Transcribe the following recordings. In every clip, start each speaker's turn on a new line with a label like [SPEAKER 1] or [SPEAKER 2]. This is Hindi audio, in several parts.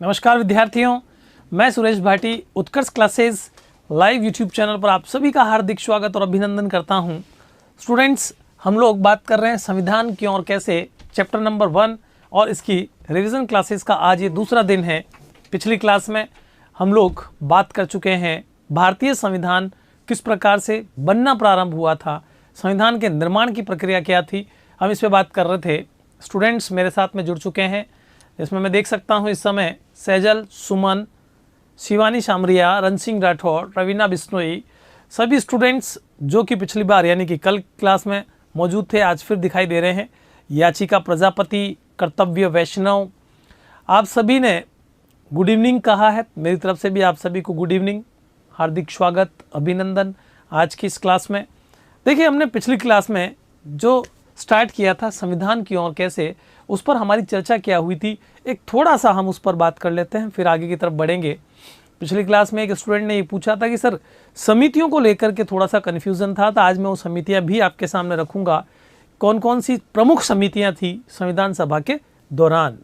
[SPEAKER 1] नमस्कार विद्यार्थियों, मैं सुरेश भाटी उत्कर्ष क्लासेस लाइव यूट्यूब चैनल पर आप सभी का हार्दिक स्वागत और अभिनंदन करता हूं। स्टूडेंट्स, हम लोग बात कर रहे हैं संविधान क्यों और कैसे, चैप्टर नंबर 1 और इसकी रिवीजन क्लासेस का आज ये दूसरा दिन है। पिछली क्लास में हम लोग बात कर चुके हैं भारतीय संविधान किस प्रकार से बनना प्रारंभ हुआ था, संविधान के निर्माण की प्रक्रिया क्या थी, हम इस पर बात कर रहे थे। स्टूडेंट्स मेरे साथ में जुड़ चुके हैं, इसमें मैं देख सकता हूं इस समय सैजल, सुमन, शिवानी शामरिया, रणसिंह राठौर, रवीना बिश्नोई, सभी स्टूडेंट्स जो कि पिछली बार यानी कि कल क्लास में मौजूद थे आज फिर दिखाई दे रहे हैं। याचिका प्रजापति, कर्तव्य वैष्णव, आप सभी ने गुड इवनिंग कहा है। मेरी तरफ से भी आप सभी को गुड इवनिंग, हार्दिक स्वागत, अभिनंदन आज की इस क्लास में। देखिए, हमने पिछली क्लास में जो स्टार्ट किया था संविधान क्यों और कैसे, उस पर हमारी चर्चा क्या हुई थी, एक थोड़ा सा हम उस पर बात कर लेते हैं, फिर आगे की तरफ बढ़ेंगे। पिछली क्लास में एक स्टूडेंट ने ये पूछा था कि सर समितियों को लेकर के थोड़ा सा कन्फ्यूज़न था, तो आज मैं वो समितियां भी आपके सामने रखूंगा। कौन कौन सी प्रमुख समितियां थी संविधान सभा के दौरान।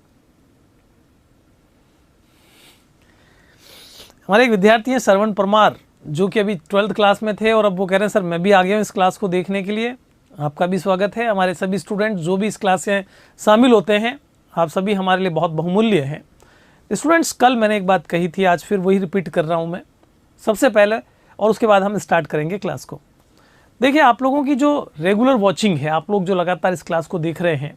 [SPEAKER 1] हमारे एक विद्यार्थी हैं श्रवण परमार, जो कि अभी 12th क्लास में थे और अब वो कह रहे हैं सर मैं भी आ गया हूँ इस क्लास को देखने के लिए। आपका भी स्वागत है। हमारे सभी स्टूडेंट जो भी इस क्लास में शामिल होते हैं, आप सभी हमारे लिए बहुत बहुमूल्य हैं। स्टूडेंट्स, कल मैंने एक बात कही थी, आज फिर वही रिपीट कर रहा हूँ मैं सबसे पहले, और उसके बाद हम स्टार्ट करेंगे क्लास को। देखिए, आप लोगों की जो रेगुलर वॉचिंग है, आप लोग जो लगातार इस क्लास को देख रहे हैं,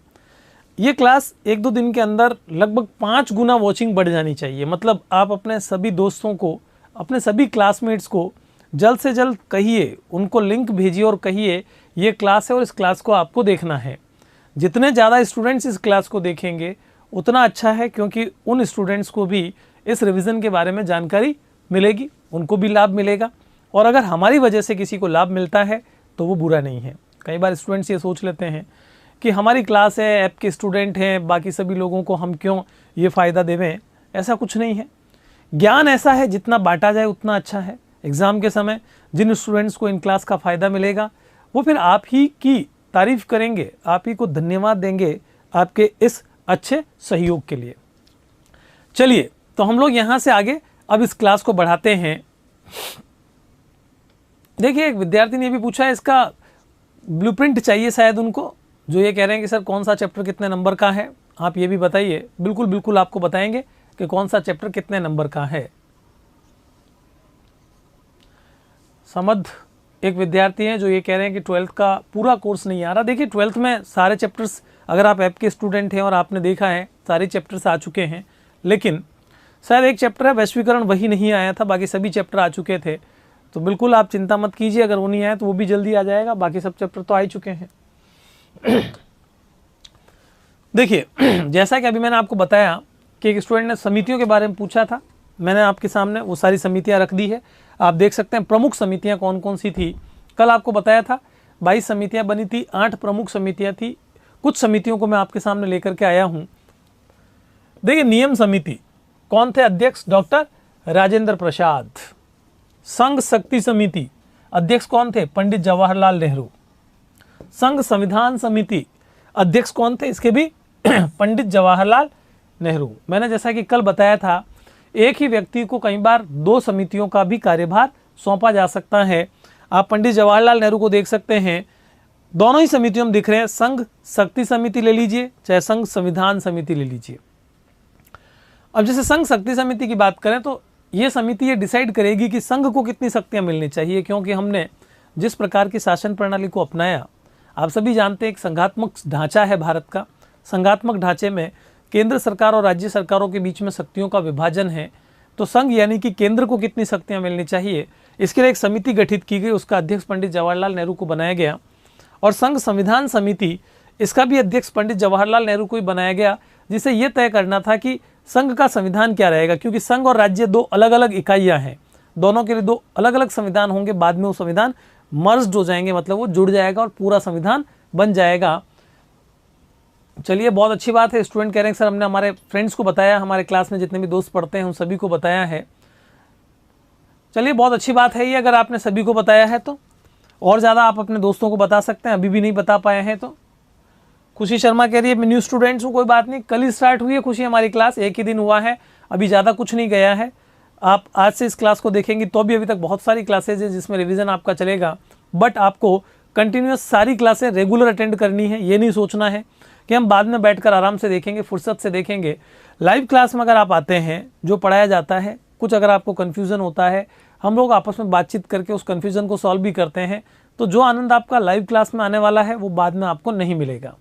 [SPEAKER 1] ये क्लास 1-2 दिन के अंदर लगभग 5 गुना वॉचिंग बढ़ जानी चाहिए। मतलब आप अपने सभी दोस्तों को, अपने सभी क्लासमेट्स को जल्द से जल्द कहिए, उनको लिंक भेजिए और कहिए ये क्लास है और इस क्लास को आपको देखना है। जितने ज़्यादा स्टूडेंट्स इस क्लास को देखेंगे उतना अच्छा है, क्योंकि उन स्टूडेंट्स को भी इस रिवीजन के बारे में जानकारी मिलेगी, उनको भी लाभ मिलेगा, और अगर हमारी वजह से किसी को लाभ मिलता है तो वो बुरा नहीं है। कई बार स्टूडेंट्स ये सोच लेते हैं कि हमारी क्लास है, ऐप के स्टूडेंट हैं, बाकी सभी लोगों को हम क्यों ये फ़ायदा देवें। ऐसा कुछ नहीं है। ज्ञान ऐसा है, जितना बांटा जाए उतना अच्छा है। एग्ज़ाम के समय जिन स्टूडेंट्स को इन क्लास का फ़ायदा मिलेगा वो फिर आप ही की तारीफ़ करेंगे, आप ही को धन्यवाद देंगे आपके इस अच्छे सहयोग के लिए। चलिए, तो हम लोग यहाँ से आगे अब इस क्लास को बढ़ाते हैं। देखिए, एक विद्यार्थी ने भी पूछा है, इसका ब्लूप्रिंट चाहिए शायद उनको, जो ये कह रहे हैं कि सर कौन सा चैप्टर कितने नंबर का है, आप ये भी बताइए। बिल्कुल बिल्कुल आपको बताएंगे कि कौन सा चैप्टर कितने नंबर का है। समद एक विद्यार्थी हैं जो ये कह रहे हैं कि 12th का पूरा कोर्स नहीं आ रहा। देखिए, 12th में सारे चैप्टर्स, अगर आप ऐप के स्टूडेंट हैं और आपने देखा है सारे चैप्टर्स आ चुके हैं, लेकिन शायद एक चैप्टर है वैश्वीकरण, वही नहीं आया था, बाकी सभी चैप्टर आ चुके थे। तो बिल्कुल आप चिंता मत कीजिए, अगर वो नहीं आया तो वो भी जल्दी आ जाएगा, बाकी सब चैप्टर तो आ ही चुके हैं। देखिए, जैसा कि अभी मैंने आपको बताया कि एक स्टूडेंट ने समितियों के बारे में पूछा था, मैंने आपके सामने वो सारी समितियां रख दी है। आप देख सकते हैं प्रमुख समितियां कौन कौन सी थी। कल आपको बताया था 22 समितियां बनी थी, 8 प्रमुख समितियां थी। कुछ समितियों को मैं आपके सामने लेकर के आया हूं। देखिए, नियम समिति कौन थे अध्यक्ष? डॉक्टर राजेंद्र प्रसाद। संघ शक्ति समिति अध्यक्ष कौन थे? पंडित जवाहरलाल नेहरू। संघ संविधान समिति अध्यक्ष कौन थे? इसके भी पंडित जवाहरलाल नेहरू। मैंने जैसा कि कल बताया था, एक ही व्यक्ति को कई बार 2 समितियों का भी कार्यभार सौंपा जा सकता है। आप पंडित जवाहरलाल नेहरू को देख सकते हैं, दोनों ही समितियों में दिख रहे हैं। संघ शक्ति समिति ले लीजिए, चाहे संघ संविधान समिति ले लीजिए। अब जैसे संघ शक्ति समिति की बात करें तो ये समिति ये डिसाइड करेगी कि संघ को कितनी शक्तियां मिलनी चाहिए, क्योंकि हमने जिस प्रकार की शासन प्रणाली को अपनाया, आप सभी जानते हैं एक संघात्मक ढांचा है भारत का। संघात्मक ढांचे में केंद्र सरकार और राज्य सरकारों के बीच में शक्तियों का विभाजन है। तो संघ यानी कि केंद्र को कितनी शक्तियां मिलनी चाहिए, इसके लिए एक समिति गठित की गई, उसका अध्यक्ष पंडित जवाहरलाल नेहरू को बनाया गया। और संघ संविधान समिति, इसका भी अध्यक्ष पंडित जवाहरलाल नेहरू को ही बनाया गया, जिसे यह तय करना था कि संघ का संविधान क्या रहेगा, क्योंकि संघ और राज्य 2 अलग अलग इकाइयां हैं, दोनों के लिए 2 अलग अलग संविधान होंगे। बाद में वो संविधान मर्ज्ड हो जाएंगे, मतलब वो जुड़ जाएगा और पूरा संविधान बन जाएगा। चलिए, बहुत अच्छी बात है। स्टूडेंट कह रहे हैं सर हमने हमारे फ्रेंड्स को बताया, हमारे क्लास में जितने भी दोस्त पढ़ते हैं उन सभी को बताया है। चलिए, बहुत अच्छी बात है ये, अगर आपने सभी को बताया है तो और ज़्यादा आप अपने दोस्तों को बता सकते हैं, अभी भी नहीं बता पाए हैं तो। खुशी शर्मा कह रही है मैं न्यू स्टूडेंट्स हूँ, कोई बात नहीं, कल ही स्टार्ट हुई है खुशी हमारी क्लास, एक ही दिन हुआ है। अभी ज़्यादा कुछ नहीं गया है। आप आज से इस क्लास को देखेंगे तो भी अभी तक बहुत सारी क्लासेज है जिसमें रिवीजन आपका चलेगा, बट आपको कंटिन्यूस सारी क्लासें रेगुलर अटेंड करनी है। ये नहीं सोचना है कि हम बाद में बैठकर आराम से देखेंगे, फुर्सत से देखेंगे। लाइव क्लास में अगर आप आते हैं, जो पढ़ाया जाता है, कुछ अगर आपको कन्फ्यूज़न होता है, हम लोग आपस में बातचीत करके उस कन्फ्यूज़न को सॉल्व भी करते हैं। तो जो आनंद आपका लाइव क्लास में आने वाला है वो बाद में आपको नहीं मिलेगा।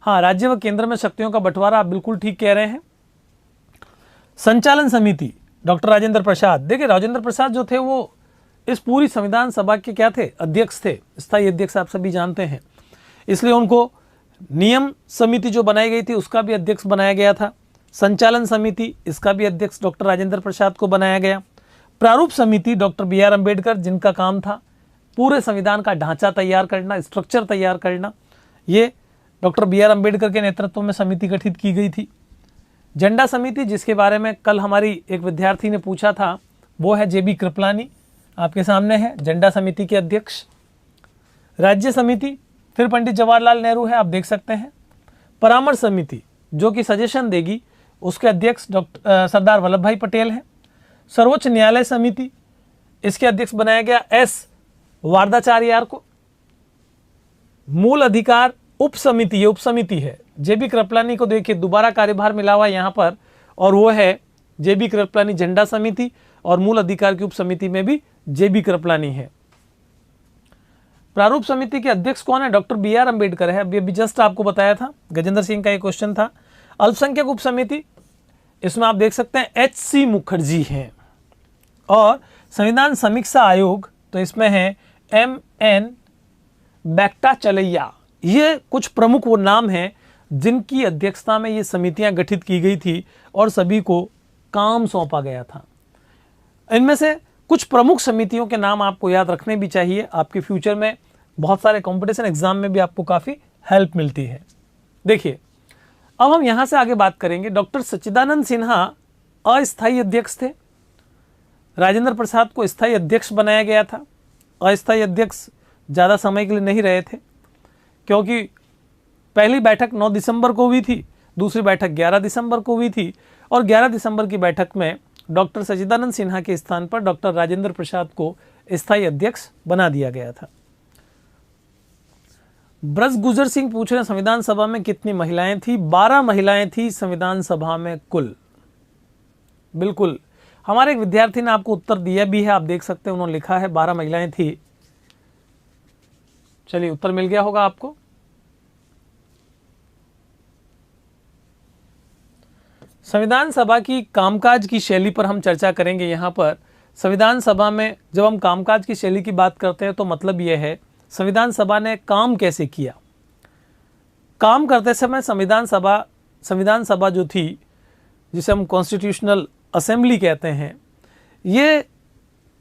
[SPEAKER 1] हाँ, राज्य व केंद्र में शक्तियों का बंटवारा, आप बिल्कुल ठीक कह रहे हैं। संचालन समिति डॉक्टर राजेंद्र प्रसाद, देखिए राजेंद्र प्रसाद जो थे वो इस पूरी संविधान सभा के क्या थे, अध्यक्ष थे, स्थायी अध्यक्ष आप सभी जानते हैं। इसलिए उनको नियम समिति जो बनाई गई थी उसका भी अध्यक्ष बनाया गया था। संचालन समिति, इसका भी अध्यक्ष डॉक्टर राजेंद्र प्रसाद को बनाया गया। प्रारूप समिति डॉक्टर BR अम्बेडकर, जिनका काम था पूरे संविधान का ढांचा तैयार करना, स्ट्रक्चर तैयार करना, ये डॉक्टर BR अम्बेडकर के नेतृत्व में समिति गठित की गई थी। झंडा समिति, जिसके बारे में कल हमारी एक विद्यार्थी ने पूछा था, वो है JB कृपलानी, आपके सामने है झंडा समिति के अध्यक्ष। राज्य समिति फिर पंडित जवाहरलाल नेहरू है, आप देख सकते हैं। परामर्श समिति जो कि सजेशन देगी, उसके अध्यक्ष डॉक्टर सरदार वल्लभ भाई पटेल हैं। सर्वोच्च न्यायालय समिति, इसके अध्यक्ष बनाया गया S वारदाचार्यार को। मूल अधिकार उप समिति, ये उप समिति है, JB कृपलानी को देखिए दोबारा कार्यभार मिला हुआ यहाँ पर, और वो है JB कृपलानी झंडा समिति, और मूल अधिकार की उप समिति में भी JB कृपलानी है। प्रारूप समिति के अध्यक्ष कौन है, डॉक्टर BR अम्बेडकर है। अभी जस्ट आपको बताया था, गजेंद्र सिंह का एक क्वेश्चन था। अल्पसंख्यक उप समिति, इसमें आप देख सकते हैं HC मुखर्जी हैं। और संविधान समीक्षा आयोग, तो इसमें है MN बैक्टाचलैया। ये कुछ प्रमुख वो नाम हैं जिनकी अध्यक्षता में ये समितियां गठित की गई थी और सभी को काम सौंपा गया था। इनमें से कुछ प्रमुख समितियों के नाम आपको याद रखने भी चाहिए, आपके फ्यूचर में बहुत सारे कंपटीशन एग्जाम में भी आपको काफ़ी हेल्प मिलती है। देखिए, अब हम यहाँ से आगे बात करेंगे। डॉक्टर सच्चिदानंद सिन्हा अस्थायी अध्यक्ष थे, राजेंद्र प्रसाद को स्थायी अध्यक्ष बनाया गया था। अस्थायी अध्यक्ष ज़्यादा समय के लिए नहीं रहे थे, क्योंकि पहली बैठक 9 दिसंबर को हुई थी, दूसरी बैठक 11 दिसंबर को हुई थी, और 11 दिसंबर की बैठक में डॉक्टर सच्चिदानंद सिन्हा के स्थान पर डॉक्टर राजेंद्र प्रसाद को स्थायी अध्यक्ष बना दिया गया था। ब्रज गुजर सिंह पूछ रहे हैं संविधान सभा में कितनी महिलाएं थी। 12 महिलाएं थी संविधान सभा में कुल। बिल्कुल, हमारे एक विद्यार्थी ने आपको उत्तर दिया भी है, आप देख सकते हैं, उन्होंने लिखा है 12 महिलाएं थी। चलिए, उत्तर मिल गया होगा आपको। संविधान सभा की कामकाज की शैली पर हम चर्चा करेंगे। यहाँ पर संविधान सभा में जब हम कामकाज की शैली की बात करते हैं तो मतलब यह है संविधान सभा ने काम कैसे किया। काम करते समय संविधान सभा जो थी, जिसे हम कॉन्स्टिट्यूशनल असेंबली कहते हैं, ये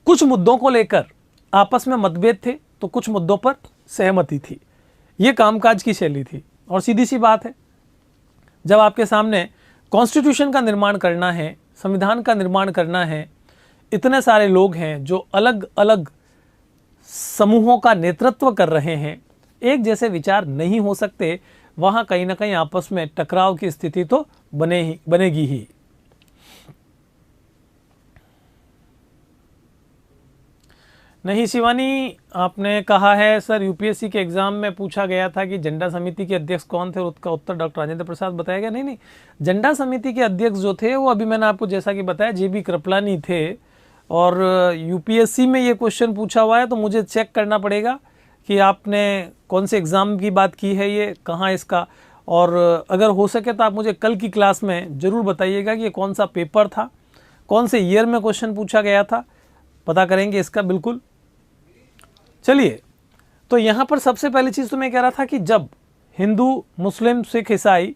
[SPEAKER 1] कुछ मुद्दों को लेकर आपस में मतभेद थे तो कुछ मुद्दों पर सहमति थी। ये कामकाज की शैली थी। और सीधी सी बात है, जब आपके सामने कॉन्स्टिट्यूशन का निर्माण करना है, संविधान का निर्माण करना है, इतने सारे लोग हैं जो अलग अलग समूहों का नेतृत्व कर रहे हैं, एक जैसे विचार नहीं हो सकते, वहाँ कहीं ना कहीं आपस में टकराव की स्थिति तो बनेगी ही। नहीं शिवानी, आपने कहा है सर यूपीएससी के एग्जाम में पूछा गया था कि झंडा समिति के अध्यक्ष कौन थे, और उसका उत्तर डॉक्टर राजेंद्र प्रसाद बताया गया। नहीं, झंडा समिति के अध्यक्ष जो थे वो अभी मैंने आपको जैसा कि बताया JB कृपलानी थे, और यूपीएससी में ये क्वेश्चन पूछा हुआ है तो मुझे चेक करना पड़ेगा कि आपने कौन से एग्ज़ाम की बात की है, ये कहाँ इसका, और अगर हो सके तो आप मुझे कल की क्लास में ज़रूर बताइएगा कि ये कौन सा पेपर था, कौन से ईयर में क्वेश्चन पूछा गया था, पता करेंगे इसका बिल्कुल। चलिए, तो यहाँ पर सबसे पहली चीज़ तो मैं कह रहा था कि जब हिंदू, मुस्लिम, सिख, ईसाई,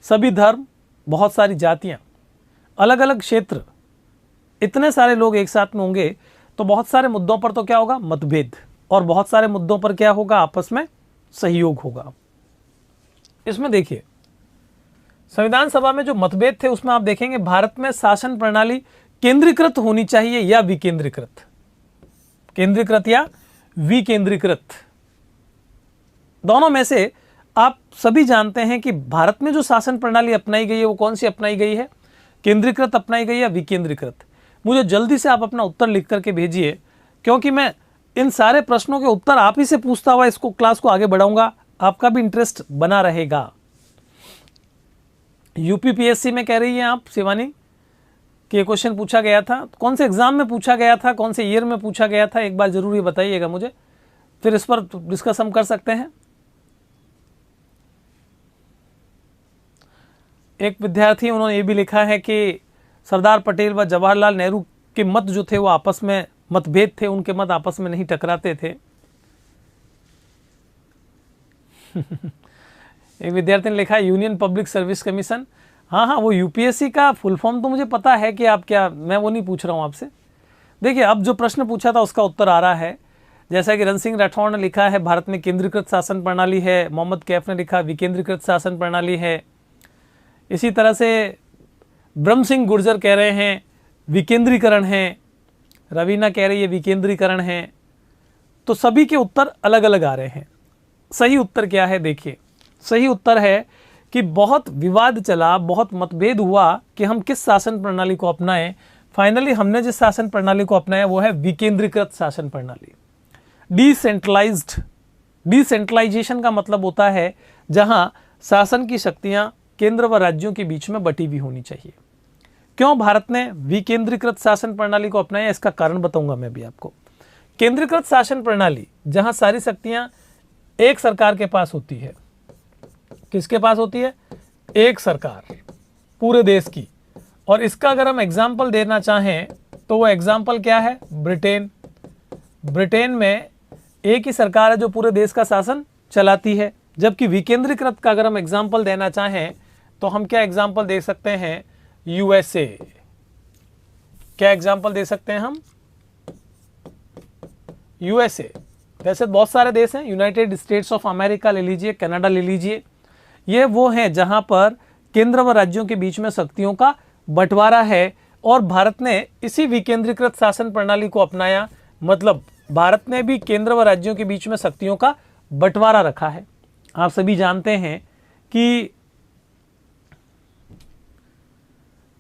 [SPEAKER 1] सभी धर्म, बहुत सारी जातियाँ, अलग अलग क्षेत्र, इतने सारे लोग एक साथ में होंगे तो बहुत सारे मुद्दों पर तो क्या होगा, मतभेद, और बहुत सारे मुद्दों पर क्या होगा, आपस में सहयोग होगा। इसमें देखिए, संविधान सभा में जो मतभेद थे उसमें आप देखेंगे भारत में शासन प्रणाली केंद्रीकृत होनी चाहिए या विकेंद्रीकृत, केंद्रीकृत या विकेंद्रीकृत, दोनों में से आप सभी जानते हैं कि भारत में जो शासन प्रणाली अपनाई गई है वो कौन सी अपनाई गई है, केंद्रीकृत अपनाई गई या विकेंद्रीकृत? मुझे जल्दी से आप अपना उत्तर लिख करके भेजिए, क्योंकि मैं इन सारे प्रश्नों के उत्तर आप ही से पूछता हुआ इसको क्लास को आगे बढ़ाऊंगा, आपका भी इंटरेस्ट बना रहेगा। यूपीपीएससी में कह रही हैं आप शिवानी कि ये क्वेश्चन पूछा गया था, कौन से एग्जाम में पूछा गया था, कौन से ईयर में पूछा गया था, एक बार जरूर ये बताइएगा मुझे, फिर इस पर डिस्कस हम कर सकते हैं। एक विद्यार्थी उन्होंने ये भी लिखा है कि सरदार पटेल व जवाहरलाल नेहरू के मत जो थे वो आपस में मतभेद थे, उनके मत आपस में नहीं टकराते थे। एक विद्यार्थी ने लिखा यूनियन पब्लिक सर्विस कमीशन। हाँ हाँ, वो यूपीएससी का फुल फॉर्म तो मुझे पता है कि आप क्या, मैं वो नहीं पूछ रहा हूँ आपसे। देखिए अब जो प्रश्न पूछा था उसका उत्तर आ रहा है, जैसा कि रण सिंह राठौड़ ने लिखा है भारत में केंद्रीकृत शासन प्रणाली है, मोहम्मद कैफ ने लिखा विकेंद्रीकृत शासन प्रणाली है। इसी तरह से ब्रह्म सिंह गुर्जर कह रहे हैं विकेंद्रीकरण है, रवीना कह रही है विकेंद्रीकरण है। तो सभी के उत्तर अलग अलग आ रहे हैं। सही उत्तर क्या है? देखिए सही उत्तर है कि बहुत विवाद चला, बहुत मतभेद हुआ कि हम किस शासन प्रणाली को अपनाएं। फाइनली हमने जिस शासन प्रणाली को अपनाया वो है विकेंद्रीकृत शासन प्रणाली। डिसेंट्रलाइजेशन का मतलब होता है जहां शासन की शक्तियां केंद्र व राज्यों के बीच में बटी हुई होनी चाहिए। क्यों भारत ने विकेंद्रीकृत शासन प्रणाली को अपनाया, इसका कारण बताऊंगा मैं भी आपको। केंद्रीकृत शासन प्रणाली जहां सारी शक्तियां एक सरकार के पास होती है। किसके पास होती है? एक सरकार पूरे देश की। और इसका अगर हम एग्जाम्पल देना चाहें तो वो एग्जाम्पल क्या है? ब्रिटेन। ब्रिटेन में एक ही सरकार है जो पूरे देश का शासन चलाती है। जबकि विकेंद्रीकृत का अगर हम एग्जाम्पल देना चाहें तो हम क्या एग्जाम्पल दे सकते हैं? यूएसए। क्या एग्जाम्पल दे सकते हैं हम? यूएसए। वैसे बहुत सारे देश हैं, यूनाइटेड स्टेट्स ऑफ अमेरिका ले लीजिए, कनाडा ले लीजिए, ये वो हैं जहां पर केंद्र व राज्यों के बीच में शक्तियों का बंटवारा है। और भारत ने इसी विकेंद्रीकृत शासन प्रणाली को अपनाया, मतलब भारत ने भी केंद्र व राज्यों के बीच में शक्तियों का बंटवारा रखा है। आप सभी जानते हैं कि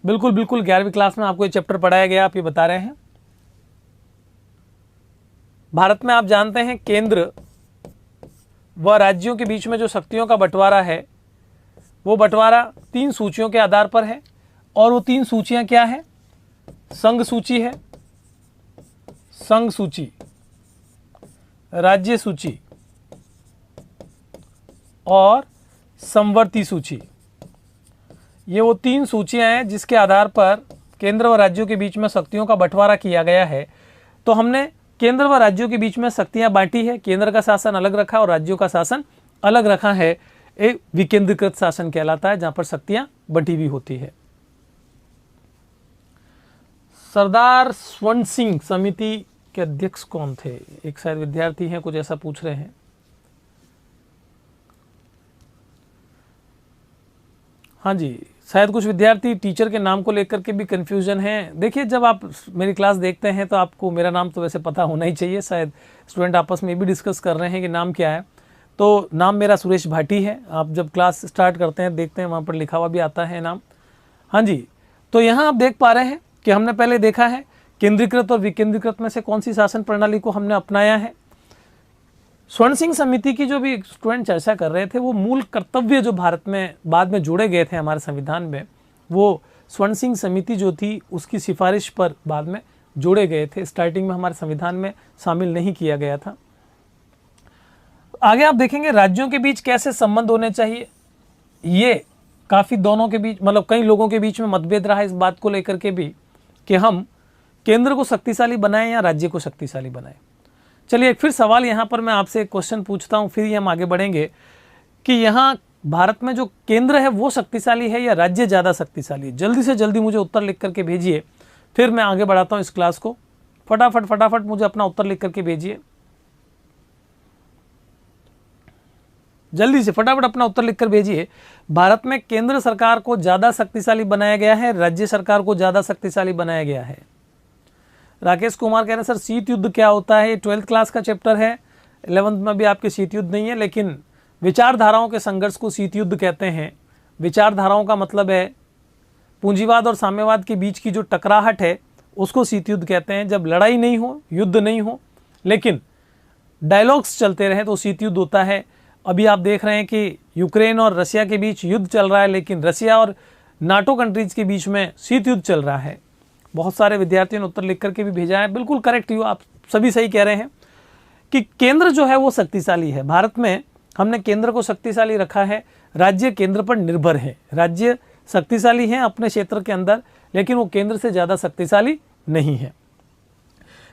[SPEAKER 1] बिल्कुल 11वीं क्लास में आपको ये चैप्टर पढ़ाया गया, आप ये बता रहे हैं। भारत में आप जानते हैं केंद्र व राज्यों के बीच में जो शक्तियों का बंटवारा है वो बंटवारा 3 सूचियों के आधार पर है। और वो 3 सूचियां क्या है? संघ सूची है, संघ सूची, राज्य सूची और समवर्ती सूची। ये वो 3 सूचियां हैं जिसके आधार पर केंद्र व राज्यों के बीच में शक्तियों का बंटवारा किया गया है। तो हमने केंद्र व राज्यों के बीच में शक्तियां बांटी है, केंद्र का शासन अलग रखा और राज्यों का शासन अलग रखा है। एक विकेंद्रीकृत शासन कहलाता है जहां पर शक्तियां बंटी हुई होती है। सरदार स्वर्ण सिंह समिति के अध्यक्ष कौन थे? एक शायद विद्यार्थी हैं, कुछ ऐसा पूछ रहे हैं। हाँ जी, शायद कुछ विद्यार्थी टीचर के नाम को लेकर के भी कंफ्यूजन है। देखिए जब आप मेरी क्लास देखते हैं तो आपको मेरा नाम तो वैसे पता होना ही चाहिए। शायद स्टूडेंट आपस में भी डिस्कस कर रहे हैं कि नाम क्या है। तो नाम मेरा सुरेश भाटी है। आप जब क्लास स्टार्ट करते हैं देखते हैं वहाँ पर लिखा हुआ भी आता है नाम। हाँ जी, तो यहाँ आप देख पा रहे हैं कि हमने पहले देखा है केंद्रीकृत और विकेंद्रीकृत में से कौन सी शासन प्रणाली को हमने अपनाया है। स्वर्ण सिंह समिति की जो भी स्टूडेंट चर्चा कर रहे थे वो मूल कर्तव्य जो भारत में बाद में जोड़े गए थे हमारे संविधान में, वो स्वर्ण सिंह समिति जो थी उसकी सिफारिश पर बाद में जोड़े गए थे। स्टार्टिंग में हमारे संविधान में शामिल नहीं किया गया था। आगे आप देखेंगे राज्यों के बीच कैसे संबंध होने चाहिए। ये काफ़ी दोनों के बीच, मतलब कई लोगों के बीच में मतभेद रहा इस बात को लेकर के भी कि हम केंद्र को शक्तिशाली बनाएं या राज्य को शक्तिशाली बनाएं। चलिए एक फिर सवाल यहाँ पर मैं आपसे एक क्वेश्चन पूछता हूँ, फिर ही हम आगे बढ़ेंगे कि यहाँ भारत में जो केंद्र है वो शक्तिशाली है या राज्य ज़्यादा शक्तिशाली है? जल्दी से जल्दी मुझे उत्तर लिख करके भेजिए, फिर मैं आगे बढ़ाता हूँ इस क्लास को। फटाफट मुझे अपना उत्तर लिख करके भेजिए, जल्दी से फटाफट अपना उत्तर लिखकर भेजिए। भारत में केंद्र सरकार को ज़्यादा शक्तिशाली बनाया गया है, राज्य सरकार को ज़्यादा शक्तिशाली बनाया गया है? राकेश कुमार कह रहे हैं सर शीत युद्ध क्या होता है? ये 12th क्लास का चैप्टर है, 11th में भी आपके शीत युद्ध नहीं है, लेकिन विचारधाराओं के संघर्ष को शीत युद्ध कहते हैं। विचारधाराओं का मतलब है पूंजीवाद और साम्यवाद के बीच की जो टकराहट है उसको शीत युद्ध कहते हैं। जब लड़ाई नहीं हो, युद्ध नहीं हो, लेकिन डायलॉग्स चलते रहे तो शीत युद्ध होता है। अभी आप देख रहे हैं कि यूक्रेन और रसिया के बीच युद्ध चल रहा है, लेकिन रसिया और नाटो कंट्रीज के बीच में शीत युद्ध चल रहा है। बहुत सारे विद्यार्थियों ने उत्तर लिख करके भी भेजा है। बिल्कुल करेक्ट यू, आप सभी सही कह रहे हैं कि केंद्र जो है वो शक्तिशाली है। भारत में हमने केंद्र को शक्तिशाली रखा है, राज्य केंद्र पर निर्भर है। राज्य शक्तिशाली हैं अपने क्षेत्र के अंदर, लेकिन वो केंद्र से ज़्यादा शक्तिशाली नहीं है।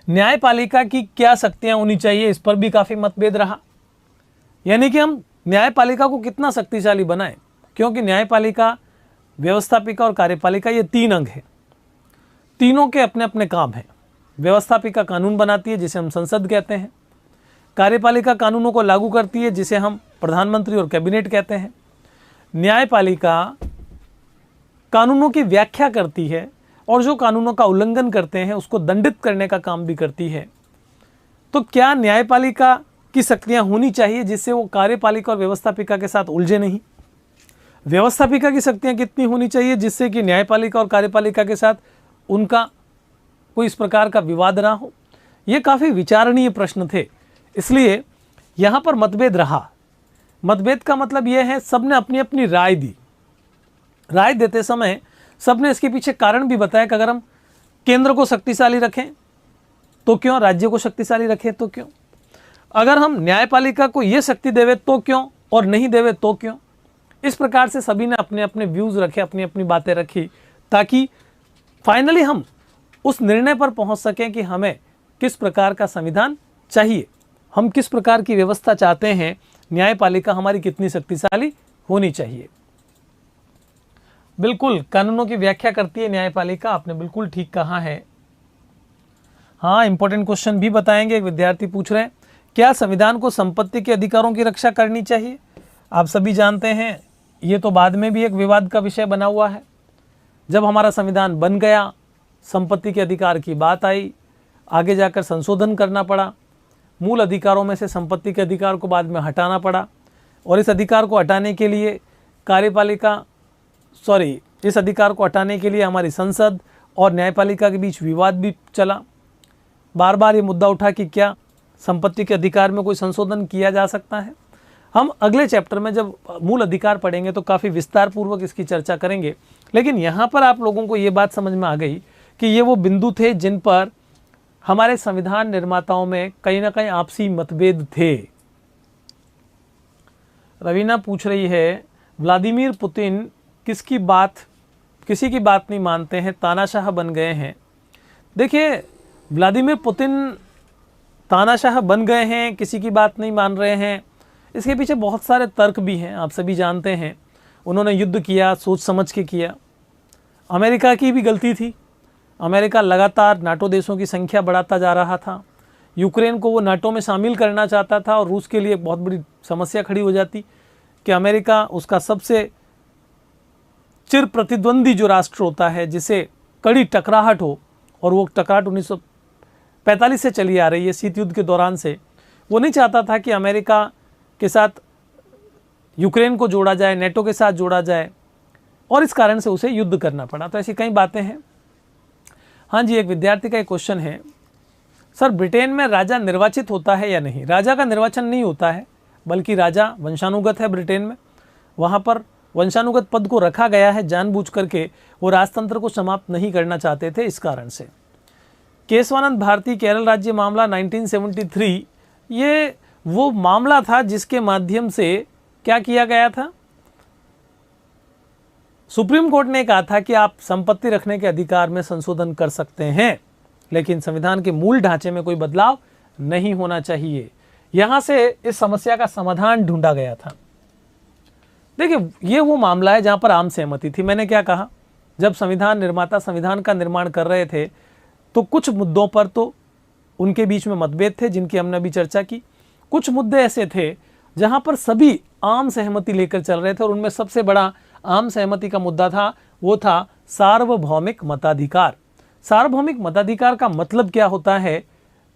[SPEAKER 1] न्यायपालिका की क्या शक्तियां होनी चाहिए, इस पर भी काफ़ी मतभेद रहा। यानी कि हम न्यायपालिका को कितना शक्तिशाली बनाएं, क्योंकि न्यायपालिका, व्यवस्थापिका और कार्यपालिका ये 3 अंग हैं। तीनों के अपने अपने काम हैं। व्यवस्थापिका कानून बनाती है जिसे हम संसद कहते हैं, कार्यपालिका कानूनों को लागू करती है जिसे हम प्रधानमंत्री और कैबिनेट कहते हैं, न्यायपालिका कानूनों की व्याख्या करती है और जो कानूनों का उल्लंघन करते हैं उसको दंडित करने का काम भी करती है। तो क्या न्यायपालिका की शक्तियां होनी चाहिए जिससे वो कार्यपालिका और व्यवस्थापिका के साथ उलझे नहीं? व्यवस्थापिका की शक्तियां कितनी होनी चाहिए जिससे कि न्यायपालिका और कार्यपालिका के साथ उनका कोई इस प्रकार का विवाद ना हो? ये काफ़ी विचारणीय प्रश्न थे, इसलिए यहाँ पर मतभेद रहा। मतभेद का मतलब यह है सबने अपनी अपनी राय दी। राय देते समय सबने इसके पीछे कारण भी बताया कि अगर हम केंद्र को शक्तिशाली रखें तो क्यों, राज्य को शक्तिशाली रखें तो क्यों, अगर हम न्यायपालिका को ये शक्ति देवे तो क्यों और नहीं देवे तो क्यों। इस प्रकार से सभी ने अपने अपने व्यूज़ रखे, अपनी अपनी बातें रखी, ताकि फाइनली हम उस निर्णय पर पहुंच सकें कि हमें किस प्रकार का संविधान चाहिए, हम किस प्रकार की व्यवस्था चाहते हैं, न्यायपालिका हमारी कितनी शक्तिशाली होनी चाहिए। बिल्कुल कानूनों की व्याख्या करती है न्यायपालिका, आपने बिल्कुल ठीक कहा है। हाँ, इंपॉर्टेंट क्वेश्चन भी बताएंगे। एक विद्यार्थी पूछ रहे हैं क्या संविधान को संपत्ति के अधिकारों की रक्षा करनी चाहिए? आप सभी जानते हैं ये तो बाद में भी एक विवाद का विषय बना हुआ है। जब हमारा संविधान बन गया, संपत्ति के अधिकार की बात आई, आगे जाकर संशोधन करना पड़ा, मूल अधिकारों में से संपत्ति के अधिकार को बाद में हटाना पड़ा, और इस अधिकार को हटाने के लिए इस अधिकार को हटाने के लिए हमारी संसद और न्यायपालिका के बीच विवाद भी चला। बार बार ये मुद्दा उठा कि क्या संपत्ति के अधिकार में कोई संशोधन किया जा सकता है। हम अगले चैप्टर में जब मूल अधिकार पढ़ेंगे तो काफ़ी विस्तार पूर्वक इसकी चर्चा करेंगे, लेकिन यहाँ पर आप लोगों को ये बात समझ में आ गई कि ये वो बिंदु थे जिन पर हमारे संविधान निर्माताओं में कहीं ना कहीं आपसी मतभेद थे। रवीना पूछ रही है व्लादिमीर पुतिन किसी की बात नहीं मानते हैं, तानाशाह बन गए हैं। देखिए, व्लादिमीर पुतिन तानाशाह बन गए हैं, किसी की बात नहीं मान रहे हैं, इसके पीछे बहुत सारे तर्क भी हैं, आप सभी जानते हैं। उन्होंने युद्ध किया, सोच समझ के किया। अमेरिका की भी गलती थी। अमेरिका लगातार नाटो देशों की संख्या बढ़ाता जा रहा था। यूक्रेन को वो नाटो में शामिल करना चाहता था और रूस के लिए एक बहुत बड़ी समस्या खड़ी हो जाती कि अमेरिका उसका सबसे चिर प्रतिद्वंदी जो राष्ट्र होता है, जिसे कड़ी टकराहट हो, और वो टकराहट 1945 से चली आ रही है, शीत युद्ध के दौरान से, वो नहीं चाहता था कि अमेरिका के साथ यूक्रेन को जोड़ा जाए, नेटो के साथ जोड़ा जाए, और इस कारण से उसे युद्ध करना पड़ा। तो ऐसी कई बातें हैं। हाँ जी, एक विद्यार्थी का एक क्वेश्चन है, सर ब्रिटेन में राजा निर्वाचित होता है या नहीं? राजा का निर्वाचन नहीं होता है, बल्कि राजा वंशानुगत है। ब्रिटेन में वहाँ पर वंशानुगत पद को रखा गया है जानबूझ करके, वो राजतंत्र को समाप्त नहीं करना चाहते थे, इस कारण से। केशवानंद भारती केरल राज्य मामला 1973, ये वो मामला था जिसके माध्यम से क्या किया गया था, सुप्रीम कोर्ट ने कहा था कि आप संपत्ति रखने के अधिकार में संशोधन कर सकते हैं, लेकिन संविधान के मूल ढांचे में कोई बदलाव नहीं होना चाहिए। यहां से इस समस्या का समाधान ढूंढा गया था। देखिए, ये वो मामला है जहां पर आम सहमति थी। मैंने क्या कहा, जब संविधान निर्माता संविधान का निर्माण कर रहे थे तो कुछ मुद्दों पर तो उनके बीच में मतभेद थे, जिनकी हमने अभी चर्चा की। कुछ मुद्दे ऐसे थे जहां पर सभी आम सहमति लेकर चल रहे थे, और उनमें सबसे बड़ा आम सहमति का मुद्दा था, वो था सार्वभौमिक मताधिकार। सार्वभौमिक मताधिकार का मतलब क्या होता है?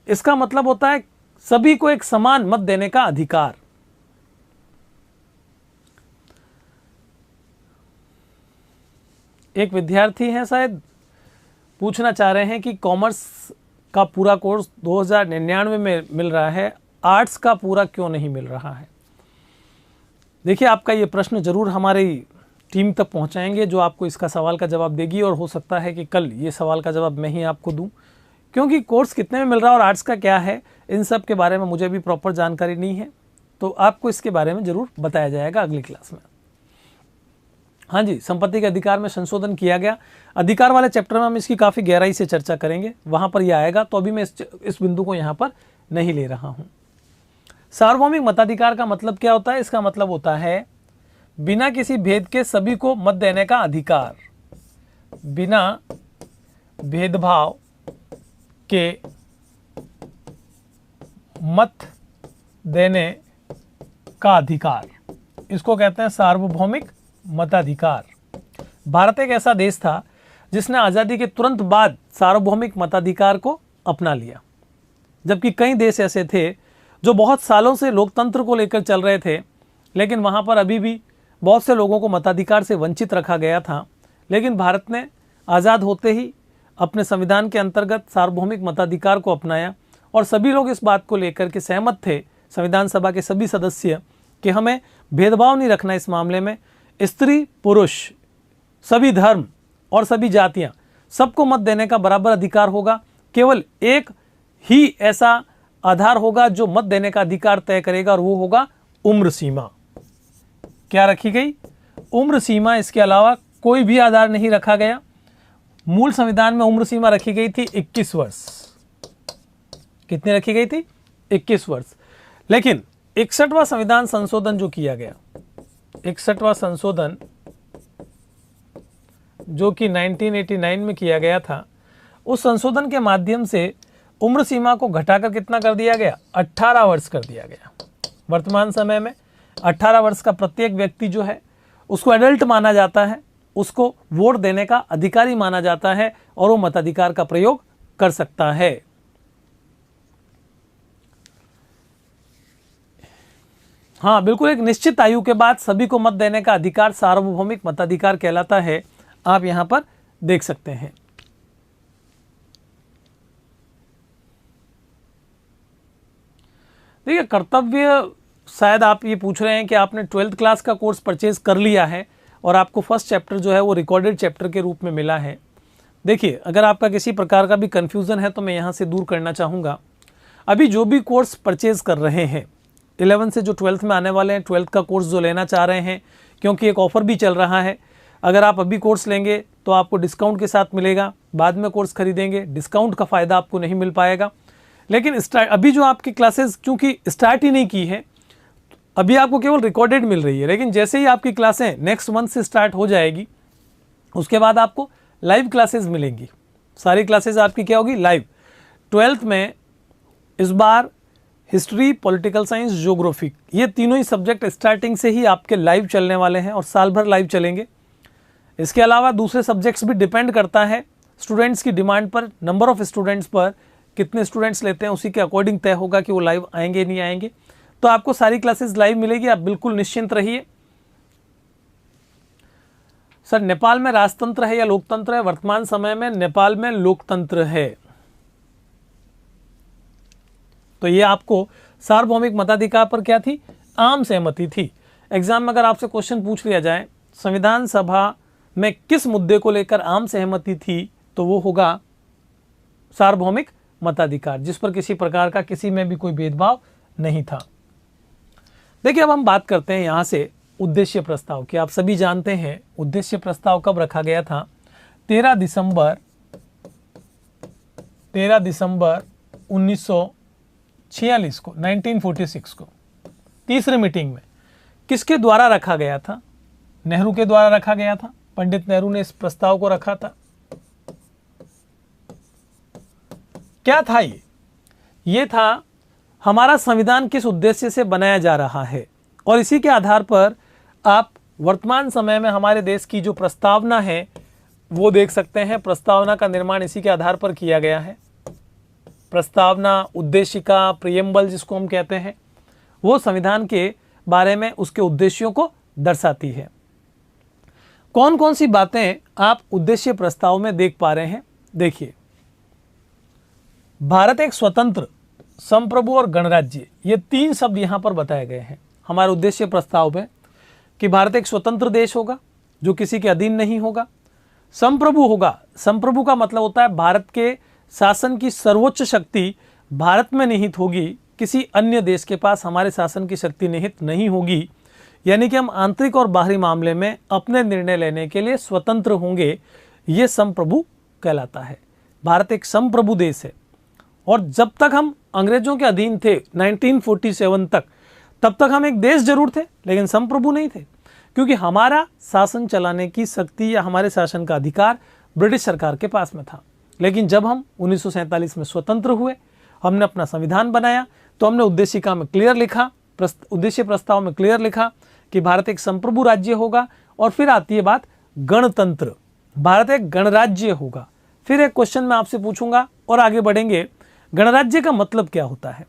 [SPEAKER 1] इसका मतलब होता है सभी को एक समान मत देने का अधिकार। एक विद्यार्थी हैं शायद, पूछना चाह रहे हैं कि कॉमर्स का पूरा कोर्स 2099 में मिल रहा है, आर्ट्स का पूरा क्यों नहीं मिल रहा है। देखिए, आपका ये प्रश्न जरूर हमारी टीम तक पहुंचाएंगे जो आपको इसका सवाल का जवाब देगी, और हो सकता है कि कल ये सवाल का जवाब मैं ही आपको दूं, क्योंकि कोर्स कितने में मिल रहा है और आर्ट्स का क्या है, इन सब के बारे में मुझे भी प्रॉपर जानकारी नहीं है। तो आपको इसके बारे में जरूर बताया जाएगा अगली क्लास में। हाँ जी, संपत्ति के अधिकार में संशोधन किया गया। अधिकार वाले चैप्टर में हम इसकी काफ़ी गहराई से चर्चा करेंगे, वहाँ पर यह आएगा, तो अभी मैं इस बिंदु को यहाँ पर नहीं ले रहा हूँ। सार्वभौमिक मताधिकार का मतलब क्या होता है? इसका मतलब होता है बिना किसी भेद के सभी को मत देने का अधिकार, बिना भेदभाव के मत देने का अधिकार, इसको कहते हैं सार्वभौमिक मताधिकार। भारत एक ऐसा देश था जिसने आज़ादी के तुरंत बाद सार्वभौमिक मताधिकार को अपना लिया, जबकि कई देश ऐसे थे जो बहुत सालों से लोकतंत्र को लेकर चल रहे थे, लेकिन वहाँ पर अभी भी बहुत से लोगों को मताधिकार से वंचित रखा गया था। लेकिन भारत ने आज़ाद होते ही अपने संविधान के अंतर्गत सार्वभौमिक मताधिकार को अपनाया, और सभी लोग इस बात को लेकर के सहमत थे, संविधान सभा के सभी सदस्य, कि हमें भेदभाव नहीं रखना इस मामले में। स्त्री पुरुष, सभी धर्म और सभी जातियां, सबको मत देने का बराबर अधिकार होगा। केवल एक ही ऐसा आधार होगा जो मत देने का अधिकार तय करेगा, और वो होगा उम्र सीमा। क्या रखी गई? उम्र सीमा। इसके अलावा कोई भी आधार नहीं रखा गया। मूल संविधान में उम्र सीमा रखी गई थी 21 वर्ष। कितनी रखी गई थी? 21 वर्ष। लेकिन 61वां संविधान संशोधन जो किया गया, 61वां संशोधन जो कि 1989 में किया गया था, उस संशोधन के माध्यम से उम्र सीमा को घटाकर कितना कर दिया गया? 18 वर्ष कर दिया गया। वर्तमान समय में 18 वर्ष का प्रत्येक व्यक्ति जो है उसको एडल्ट माना जाता है, उसको वोट देने का अधिकारी माना जाता है, और वो मताधिकार का प्रयोग कर सकता है। हाँ बिल्कुल, एक निश्चित आयु के बाद सभी को मत देने का अधिकार सार्वभौमिक मताधिकार कहलाता है। आप यहां पर देख सकते हैं। देखिए, कर्तव्य, शायद आप ये पूछ रहे हैं कि आपने 12th क्लास का कोर्स परचेज कर लिया है और आपको फर्स्ट चैप्टर जो है वो रिकॉर्डेड चैप्टर के रूप में मिला है। देखिए, अगर आपका किसी प्रकार का भी कन्फ्यूज़न है तो मैं यहाँ से दूर करना चाहूँगा। अभी जो भी कोर्स परचेज कर रहे हैं 11 से जो 12th में आने वाले हैं, 12th का कोर्स जो लेना चाह रहे हैं, क्योंकि एक ऑफ़र भी चल रहा है, अगर आप अभी कोर्स लेंगे तो आपको डिस्काउंट के साथ मिलेगा, बाद में कोर्स खरीदेंगे डिस्काउंट का फ़ायदा आपको नहीं मिल पाएगा। लेकिन अभी जो आपकी क्लासेस क्योंकि स्टार्ट ही नहीं की है, अभी आपको केवल रिकॉर्डेड मिल रही है, लेकिन जैसे ही आपकी क्लासें नेक्स्ट मंथ से स्टार्ट हो जाएगी, उसके बाद आपको लाइव क्लासेस मिलेंगी। सारी क्लासेस आपकी क्या होगी? लाइव। 12th में इस बार हिस्ट्री, पॉलिटिकल साइंस, ज्योग्राफी, ये तीनों ही सब्जेक्ट स्टार्टिंग से ही आपके लाइव चलने वाले हैं और साल भर लाइव चलेंगे। इसके अलावा दूसरे सब्जेक्ट्स भी डिपेंड करता है स्टूडेंट्स की डिमांड पर, नंबर ऑफ स्टूडेंट्स पर, कितने स्टूडेंट्स लेते हैं उसी के अकॉर्डिंग तय होगा कि वो लाइव आएंगे नहीं आएंगे। तो आपको सारी क्लासेस लाइव मिलेगी, आप बिल्कुल निश्चिंत रहिए। सर, नेपाल में राजतंत्र है या लोकतंत्र है? वर्तमान समय में नेपाल में लोकतंत्र है। तो ये आपको सार्वभौमिक मताधिकार पर क्या थी? आम सहमति थी। एग्जाम में अगर आपसे क्वेश्चन पूछ लिया जाए संविधान सभा में किस मुद्दे को लेकर आम सहमति थी, तो वो होगा सार्वभौमिक मताधिकार, जिस पर किसी प्रकार का किसी में भी कोई भेदभाव नहीं था। देखिए, अब हम बात करते हैं यहाँ से उद्देश्य प्रस्ताव की। आप सभी जानते हैं उद्देश्य प्रस्ताव कब रखा गया था? 13 दिसंबर 1946 को, 1946 को, तीसरी मीटिंग में। किसके द्वारा रखा गया था? नेहरू के द्वारा रखा गया था। पंडित नेहरू ने इस प्रस्ताव को रखा था। क्या था ये? ये था हमारा संविधान किस उद्देश्य से बनाया जा रहा है, और इसी के आधार पर आप वर्तमान समय में हमारे देश की जो प्रस्तावना है वो देख सकते हैं। प्रस्तावना का निर्माण इसी के आधार पर किया गया है। प्रस्तावना, उद्देशिका, प्रियम्बल जिसको हम कहते हैं, वो संविधान के बारे में उसके उद्देश्यों को दर्शाती है। कौन कौन सी बातें आप उद्देश्य प्रस्ताव में देख पा रहे हैं? देखिए, भारत एक स्वतंत्र, संप्रभु और गणराज्य, ये 3 शब्द यहां पर बताए गए हैं हमारे उद्देश्य प्रस्ताव में कि भारत एक स्वतंत्र देश होगा जो किसी के अधीन नहीं होगा, संप्रभु होगा। संप्रभु का मतलब होता है भारत के शासन की सर्वोच्च शक्ति भारत में निहित होगी, किसी अन्य देश के पास हमारे शासन की शक्ति निहित नहीं होगी, यानी कि हम आंतरिक और बाहरी मामले में अपने निर्णय लेने के लिए स्वतंत्र होंगे। ये संप्रभु कहलाता है। भारत एक संप्रभु देश है और जब तक हम अंग्रेजों के अधीन थे 1947 तक, तब तक हम एक देश जरूर थे लेकिन संप्रभु नहीं थे, क्योंकि हमारा शासन चलाने की शक्ति या हमारे शासन का अधिकार ब्रिटिश सरकार के पास में था। लेकिन जब हम 1947 में स्वतंत्र हुए, हमने अपना संविधान बनाया, तो हमने उद्देशिका में क्लियर लिखा, उद्देश्य प्रस्ताव में क्लियर लिखा कि भारत एक संप्रभु राज्य होगा। और फिर आती है बात गणतंत्र, भारत एक गणराज्य होगा। फिर एक क्वेश्चन मैं आपसे पूछूंगा और आगे बढ़ेंगे, गणराज्य का मतलब क्या होता है?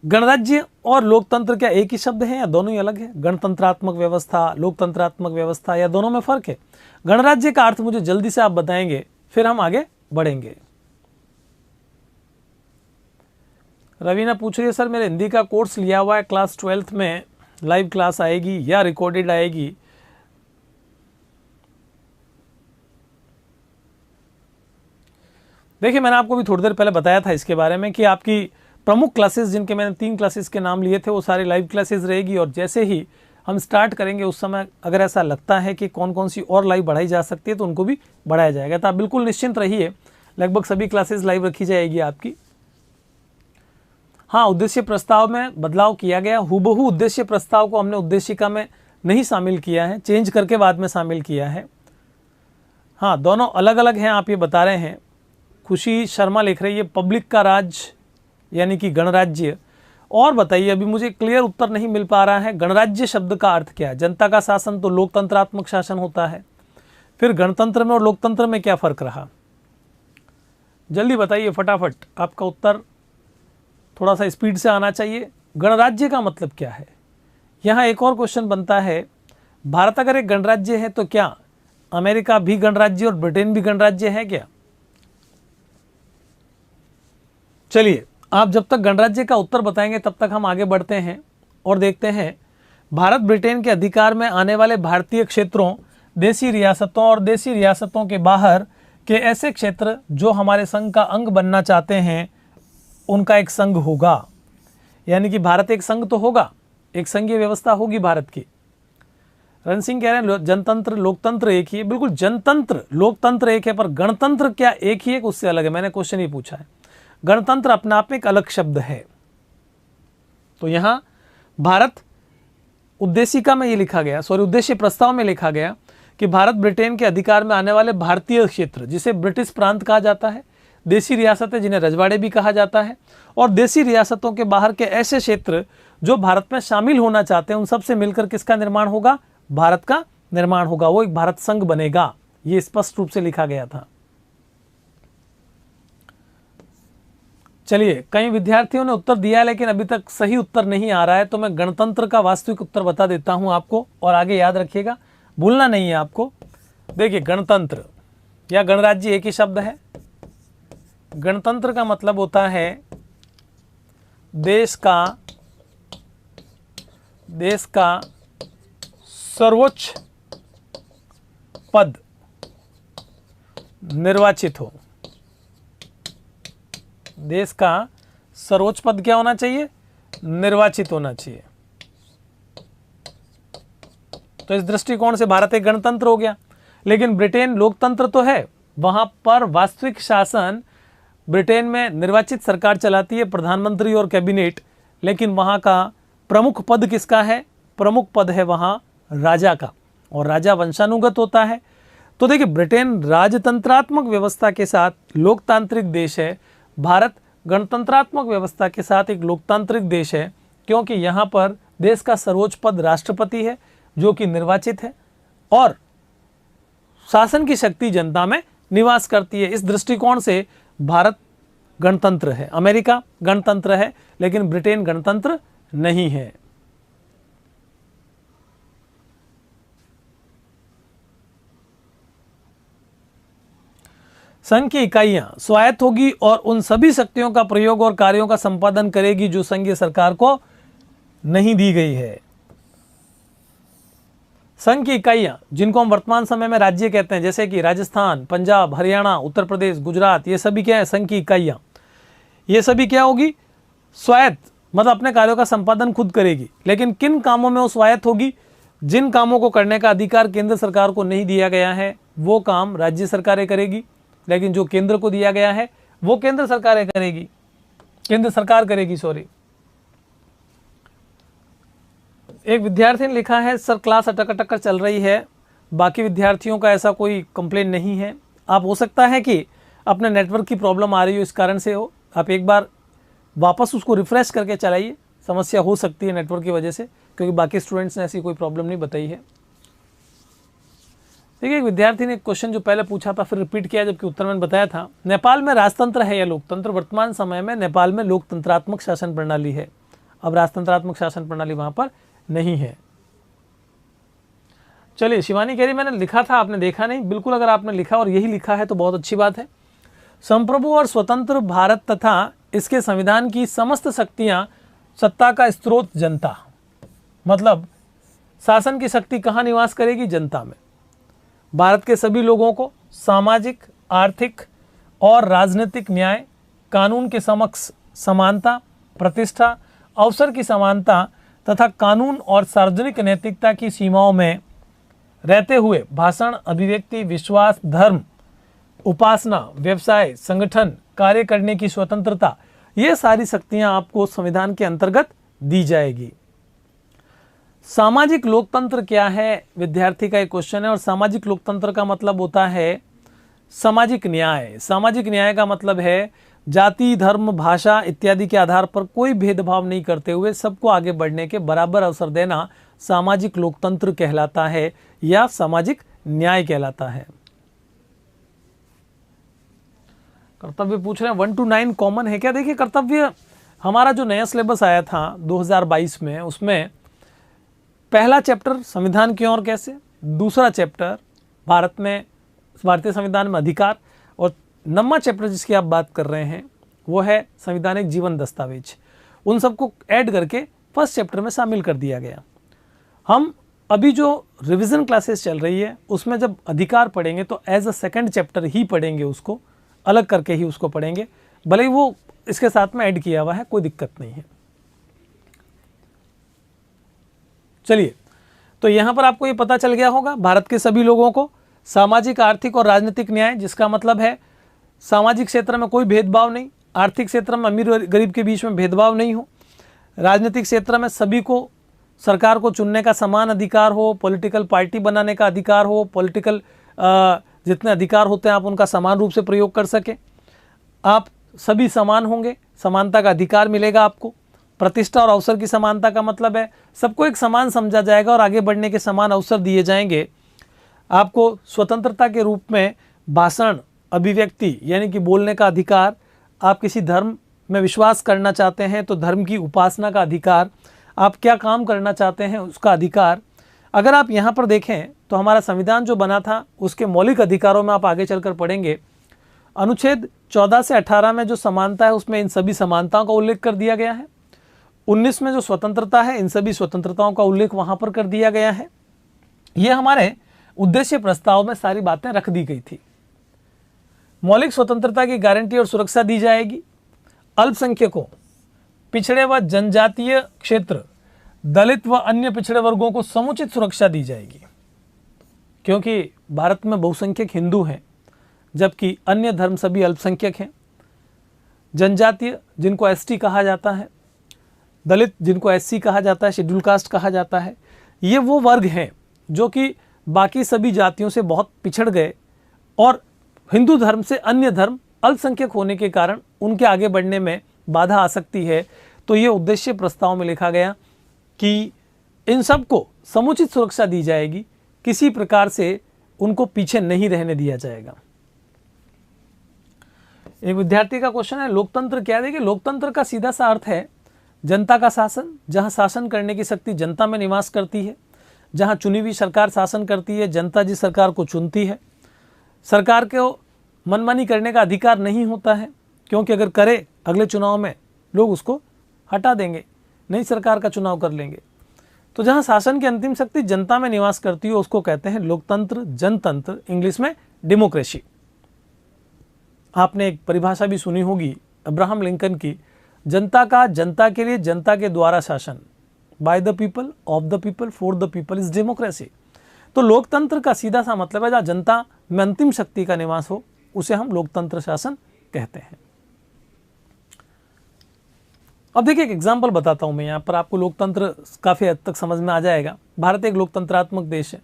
[SPEAKER 1] गणराज्य और लोकतंत्र क्या एक ही शब्द है या दोनों ही अलग है? गणतंत्रात्मक व्यवस्था, लोकतंत्रात्मक व्यवस्था, या दोनों में फर्क है? गणराज्य का अर्थ मुझे जल्दी से आप बताएंगे, फिर हम आगे बढ़ेंगे। रवीना पूछ रही है, सर मेरे हिंदी का कोर्स लिया हुआ है, क्लास 12th में लाइव क्लास आएगी या रिकॉर्डेड आएगी? देखिए, मैंने आपको भी थोड़ी देर पहले बताया था इसके बारे में कि आपकी प्रमुख क्लासेस, जिनके मैंने 3 क्लासेस के नाम लिए थे, वो सारी लाइव क्लासेस रहेगी। और जैसे ही हम स्टार्ट करेंगे उस समय अगर ऐसा लगता है कि कौन कौन सी और लाइव बढ़ाई जा सकती है तो उनको भी बढ़ाया जाएगा। तो आप बिल्कुल निश्चिंत रहिए, लगभग सभी क्लासेस लाइव रखी जाएगी आपकी। हाँ, उद्देश्य प्रस्ताव में बदलाव किया गया, हूबहू उद्देश्य प्रस्ताव को हमने उद्देशिका में नहीं शामिल किया है, चेंज करके बाद में शामिल किया है। हाँ, दोनों अलग अलग हैं, आप ये बता रहे हैं। खुशी शर्मा लिख रही है पब्लिक का राज यानी कि गणराज्य। और बताइए, अभी मुझे क्लियर उत्तर नहीं मिल पा रहा है, गणराज्य शब्द का अर्थ क्या है? जनता का शासन तो लोकतंत्रात्मक शासन होता है, फिर गणतंत्र में और लोकतंत्र में क्या फर्क रहा? जल्दी बताइए फटाफट, आपका उत्तर थोड़ा सा स्पीड से आना चाहिए। गणराज्य का मतलब क्या है? यहाँ एक और क्वेश्चन बनता है, भारत अगर एक गणराज्य है तो क्या अमेरिका भी गणराज्य और ब्रिटेन भी गणराज्य है क्या? चलिए, आप जब तक गणराज्य का उत्तर बताएंगे तब तक हम आगे बढ़ते हैं और देखते हैं भारत ब्रिटेन के अधिकार में आने वाले भारतीय क्षेत्रों, देशी रियासतों और देशी रियासतों के बाहर के ऐसे क्षेत्र जो हमारे संघ का अंग बनना चाहते हैं, उनका एक संघ होगा। यानी कि भारत एक संघ तो होगा, एक संघीय व्यवस्था होगी भारत की। रण सिंह कह रहे हैं जनतंत्र लोकतंत्र एक ही है। बिल्कुल, जनतंत्र लोकतंत्र एक है, पर गणतंत्र क्या एक ही है कि उससे अलग है? मैंने क्वेश्चन ही पूछा है। गणतंत्र अपने आप में एक अलग शब्द है। तो यहां भारत उद्देशिका में ये लिखा गया, उद्देश्य प्रस्ताव में लिखा गया कि भारत ब्रिटेन के अधिकार में आने वाले भारतीय क्षेत्र, जिसे ब्रिटिश प्रांत कहा जाता है, देशी रियासतें जिन्हें रजवाड़े भी कहा जाता है, और देशी रियासतों के बाहर के ऐसे क्षेत्र जो भारत में शामिल होना चाहते हैं, उन सब से मिलकर किसका निर्माण होगा? भारत का निर्माण होगा। वो एक भारत संघ बनेगा। ये स्पष्ट रूप से लिखा गया था। चलिए, कई विद्यार्थियों ने उत्तर दिया है लेकिन अभी तक सही उत्तर नहीं आ रहा है, तो मैं गणतंत्र का वास्तविक उत्तर बता देता हूं आपको और आगे याद रखिएगा, भूलना नहीं है आपको। देखिए, गणतंत्र या गणराज्य एक ही शब्द है। गणतंत्र का मतलब होता है देश का सर्वोच्च पद निर्वाचित हो। देश का सर्वोच्च पद क्या होना चाहिए? निर्वाचित होना चाहिए। तो इस दृष्टिकोण से भारत एक गणतंत्र हो गया। लेकिन ब्रिटेन लोकतंत्र तो है, वहां पर वास्तविक शासन ब्रिटेन में निर्वाचित सरकार चलाती है, प्रधानमंत्री और कैबिनेट। लेकिन वहां का प्रमुख पद किसका है? प्रमुख पद है वहां राजा का, और राजा वंशानुगत होता है। तो देखिए, ब्रिटेन राजतंत्रात्मक व्यवस्था के साथ लोकतांत्रिक देश है, भारत गणतंत्रात्मक व्यवस्था के साथ एक लोकतांत्रिक देश है, क्योंकि यहाँ पर देश का सर्वोच्च पद राष्ट्रपति है जो कि निर्वाचित है, और शासन की शक्ति जनता में निवास करती है। इस दृष्टिकोण से भारत गणतंत्र है। अमेरिका गणतंत्र है लेकिन ब्रिटेन गणतंत्र नहीं है। संघ की इकाइयां स्वायत्त होगी और उन सभी शक्तियों का प्रयोग और कार्यों का संपादन करेगी जो संघीय सरकार को नहीं दी गई है। संघ की इकाइयां जिनको हम वर्तमान समय में राज्य कहते हैं, जैसे कि राजस्थान, पंजाब, हरियाणा, उत्तर प्रदेश, गुजरात, ये सभी क्या है? संघ की इकाइयां। ये सभी क्या होगी? स्वायत्त, मतलब अपने कार्यों का संपादन खुद करेगी। लेकिन किन कामों में वो स्वायत्त होगी? जिन कामों को करने का अधिकार केंद्र सरकार को नहीं दिया गया है वो काम राज्य सरकारें करेगी, लेकिन जो केंद्र को दिया गया है वो केंद्र सरकार करेगी। सॉरी, एक विद्यार्थी ने लिखा है सर क्लास अटक कर चल रही है, बाकी विद्यार्थियों का ऐसा कोई कंप्लेन नहीं है। आप हो सकता है कि अपने नेटवर्क की प्रॉब्लम आ रही हो, इस कारण से हो। आप एक बार वापस उसको रिफ्रेश करके चलाइए, समस्या हो सकती है नेटवर्क की वजह से, क्योंकि बाकी स्टूडेंट्स ने ऐसी कोई प्रॉब्लम नहीं बताई है। देखिए, एक विद्यार्थी ने एक क्वेश्चन जो पहले पूछा था फिर रिपीट किया, जबकि उत्तर मैंने बताया था। नेपाल में राजतंत्र है या लोकतंत्र? वर्तमान समय में नेपाल में लोकतंत्रात्मक शासन प्रणाली है। अब राजतंत्रात्मक शासन प्रणाली वहां पर नहीं है। चलिए, शिवानी कह रही मैंने लिखा था, आपने देखा नहीं। बिल्कुल, अगर आपने लिखा और यही लिखा है तो बहुत अच्छी बात है। संप्रभु और स्वतंत्र भारत तथा इसके संविधान की समस्त शक्तियां, सत्ता का स्रोत जनता, मतलब शासन की शक्ति कहाँ निवास करेगी? जनता में। भारत के सभी लोगों को सामाजिक, आर्थिक और राजनीतिक न्याय, कानून के समक्ष समानता, प्रतिष्ठा, अवसर की समानता तथा कानून और सार्वजनिक नैतिकता की सीमाओं में रहते हुए भाषण, अभिव्यक्ति, विश्वास, धर्म, उपासना, व्यवसाय, संगठन, कार्य करने की स्वतंत्रता, ये सारी शक्तियां आपको संविधान के अंतर्गत दी जाएगी। सामाजिक लोकतंत्र क्या है? विद्यार्थी का एक क्वेश्चन है। और सामाजिक लोकतंत्र का मतलब होता है सामाजिक न्याय। सामाजिक न्याय का मतलब है जाति, धर्म, भाषा इत्यादि के आधार पर कोई भेदभाव नहीं करते हुए सबको आगे बढ़ने के बराबर अवसर देना सामाजिक लोकतंत्र कहलाता है या सामाजिक न्याय कहलाता है। कर्तव्य पूछ रहे हैं 1 to 9 कॉमन है क्या? देखिए, कर्तव्य हमारा जो नया सिलेबस आया था 2022 में, उसमें पहला चैप्टर संविधान क्यों और कैसे, दूसरा चैप्टर भारतीय संविधान में अधिकार, और 9वां चैप्टर जिसकी आप बात कर रहे हैं वो है संवैधानिक जीवन दस्तावेज। उन सबको ऐड करके फर्स्ट चैप्टर में शामिल कर दिया गया। हम अभी जो रिवीजन क्लासेस चल रही है उसमें जब अधिकार पढ़ेंगे तो एज अ सेकंड चैप्टर ही पढ़ेंगे, उसको अलग करके ही उसको पढ़ेंगे, भले ही वो इसके साथ में ऐड किया हुआ है, कोई दिक्कत नहीं है। चलिए, तो यहां पर आपको ये पता चल गया होगा भारत के सभी लोगों को सामाजिक, आर्थिक और राजनीतिक न्याय, जिसका मतलब है सामाजिक क्षेत्र में कोई भेदभाव नहीं, आर्थिक क्षेत्र में अमीर और गरीब के बीच में भेदभाव नहीं हो, राजनीतिक क्षेत्र में सभी को सरकार को चुनने का समान अधिकार हो, पॉलिटिकल पार्टी बनाने का अधिकार हो, पॉलिटिकल जितने अधिकार होते हैं आप उनका समान रूप से प्रयोग कर सके, आप सभी समान होंगे, समानता का अधिकार मिलेगा आपको। प्रतिष्ठा और अवसर की समानता का मतलब है सबको एक समान समझा जाएगा और आगे बढ़ने के समान अवसर दिए जाएंगे। आपको स्वतंत्रता के रूप में भाषण, अभिव्यक्ति यानी कि बोलने का अधिकार, आप किसी धर्म में विश्वास करना चाहते हैं तो धर्म की उपासना का अधिकार, आप क्या काम करना चाहते हैं उसका अधिकार। अगर आप यहाँ पर देखें तो हमारा संविधान जो बना था उसके मौलिक अधिकारों में आप आगे चलकर पढ़ेंगे, अनुच्छेद 14 से 18 में जो समानता है उसमें इन सभी समानताओं का उल्लेख कर दिया गया है। 19 में जो स्वतंत्रता है इन सभी स्वतंत्रताओं का उल्लेख वहाँ पर कर दिया गया है। ये हमारे उद्देश्य प्रस्ताव में सारी बातें रख दी गई थी। मौलिक स्वतंत्रता की गारंटी और सुरक्षा दी जाएगी। अल्पसंख्यकों, पिछड़े व जनजातीय क्षेत्र, दलित व अन्य पिछड़े वर्गों को समुचित सुरक्षा दी जाएगी, क्योंकि भारत में बहुसंख्यक हिंदू हैं जबकि अन्य धर्म सभी अल्पसंख्यक हैं। जनजातीय जिनको एसटी कहा जाता है, दलित जिनको एससी कहा जाता है, शेड्यूल कास्ट कहा जाता है, ये वो वर्ग हैं जो कि बाकी सभी जातियों से बहुत पिछड़ गए और हिंदू धर्म से अन्य धर्म अल्पसंख्यक होने के कारण उनके आगे बढ़ने में बाधा आ सकती है। तो ये उद्देश्य प्रस्ताव में लिखा गया कि इन सबको समुचित सुरक्षा दी जाएगी, किसी प्रकार से उनको पीछे नहीं रहने दिया जाएगा। एक विद्यार्थी का क्वेश्चन है लोकतंत्र क्या है? देखिए, लोकतंत्र का सीधा सा अर्थ है जनता का शासन, जहां शासन करने की शक्ति जनता में निवास करती है, जहां चुनी हुई सरकार शासन करती है, जनता जिस सरकार को चुनती है। सरकार को मनमानी करने का अधिकार नहीं होता है, क्योंकि अगर करे अगले चुनाव में लोग उसको हटा देंगे, नई सरकार का चुनाव कर लेंगे। तो जहां शासन की अंतिम शक्ति जनता में निवास करती है उसको कहते हैं लोकतंत्र, जनतंत्र, इंग्लिश में डेमोक्रेसी। आपने एक परिभाषा भी सुनी होगी अब्राहम लिंकन की, जनता का, जनता के लिए, जनता के द्वारा शासन, by the people, of the people, for the people is democracy. तो लोकतंत्र का सीधा सा मतलब है जहाँ जनता में अंतिम शक्ति का निवास हो, उसे हम लोकतंत्र शासन कहते हैं। अब देखिए एक एग्जाम्पल बताता हूं मैं, यहाँ पर आपको लोकतंत्र काफ़ी हद तक समझ में आ जाएगा। भारत एक लोकतंत्रात्मक देश है,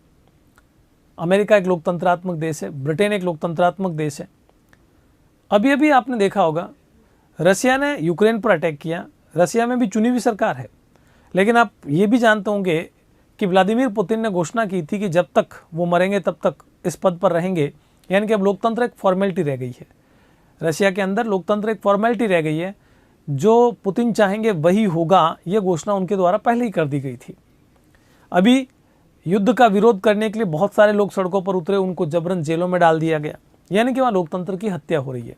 [SPEAKER 1] अमेरिका एक लोकतंत्रात्मक देश है, ब्रिटेन एक लोकतंत्रात्मक देश है। अभी अभी आपने देखा होगा रशिया ने यूक्रेन पर अटैक किया, रशिया में भी चुनी हुई सरकार है, लेकिन आप ये भी जानते होंगे कि व्लादिमीर पुतिन ने घोषणा की थी कि जब तक वो मरेंगे तब तक इस पद पर रहेंगे, यानी कि अब लोकतंत्र एक फॉर्मेलिटी रह गई है। रशिया के अंदर लोकतंत्र एक फॉर्मेलिटी रह गई है, जो पुतिन चाहेंगे वही होगा, ये घोषणा उनके द्वारा पहले ही कर दी गई थी। अभी युद्ध का विरोध करने के लिए बहुत सारे लोग सड़कों पर उतरे, उनको जबरन जेलों में डाल दिया गया, यानी कि वहाँ लोकतंत्र की हत्या हो रही है,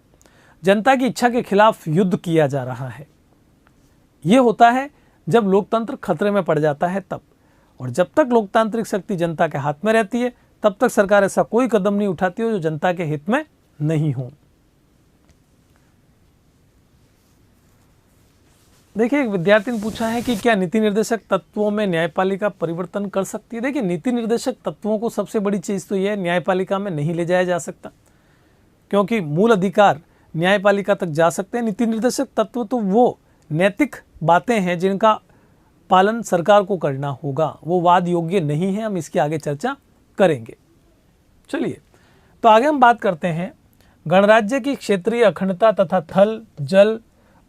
[SPEAKER 1] जनता की इच्छा के खिलाफ युद्ध किया जा रहा है। ये होता है जब लोकतंत्र खतरे में पड़ जाता है तब, और जब तक लोकतांत्रिक शक्ति जनता के हाथ में रहती है तब तक सरकार ऐसा कोई कदम नहीं उठाती हो जो जनता के हित में नहीं हो। देखिए एक विद्यार्थी ने पूछा है कि क्या नीति निर्देशक तत्वों में न्यायपालिका परिवर्तन कर सकती है। देखिए नीति निर्देशक तत्वों को सबसे बड़ी चीज़ तो यह है, न्यायपालिका में नहीं ले जाया जा सकता, क्योंकि मूल अधिकार न्यायपालिका तक जा सकते हैं। नीति निर्देशक तत्व तो वो नैतिक बातें हैं जिनका पालन सरकार को करना होगा, वो वाद योग्य नहीं है, हम इसके आगे चर्चा करेंगे। चलिए तो आगे हम बात करते हैं गणराज्य की क्षेत्रीय अखंडता तथा थल, जल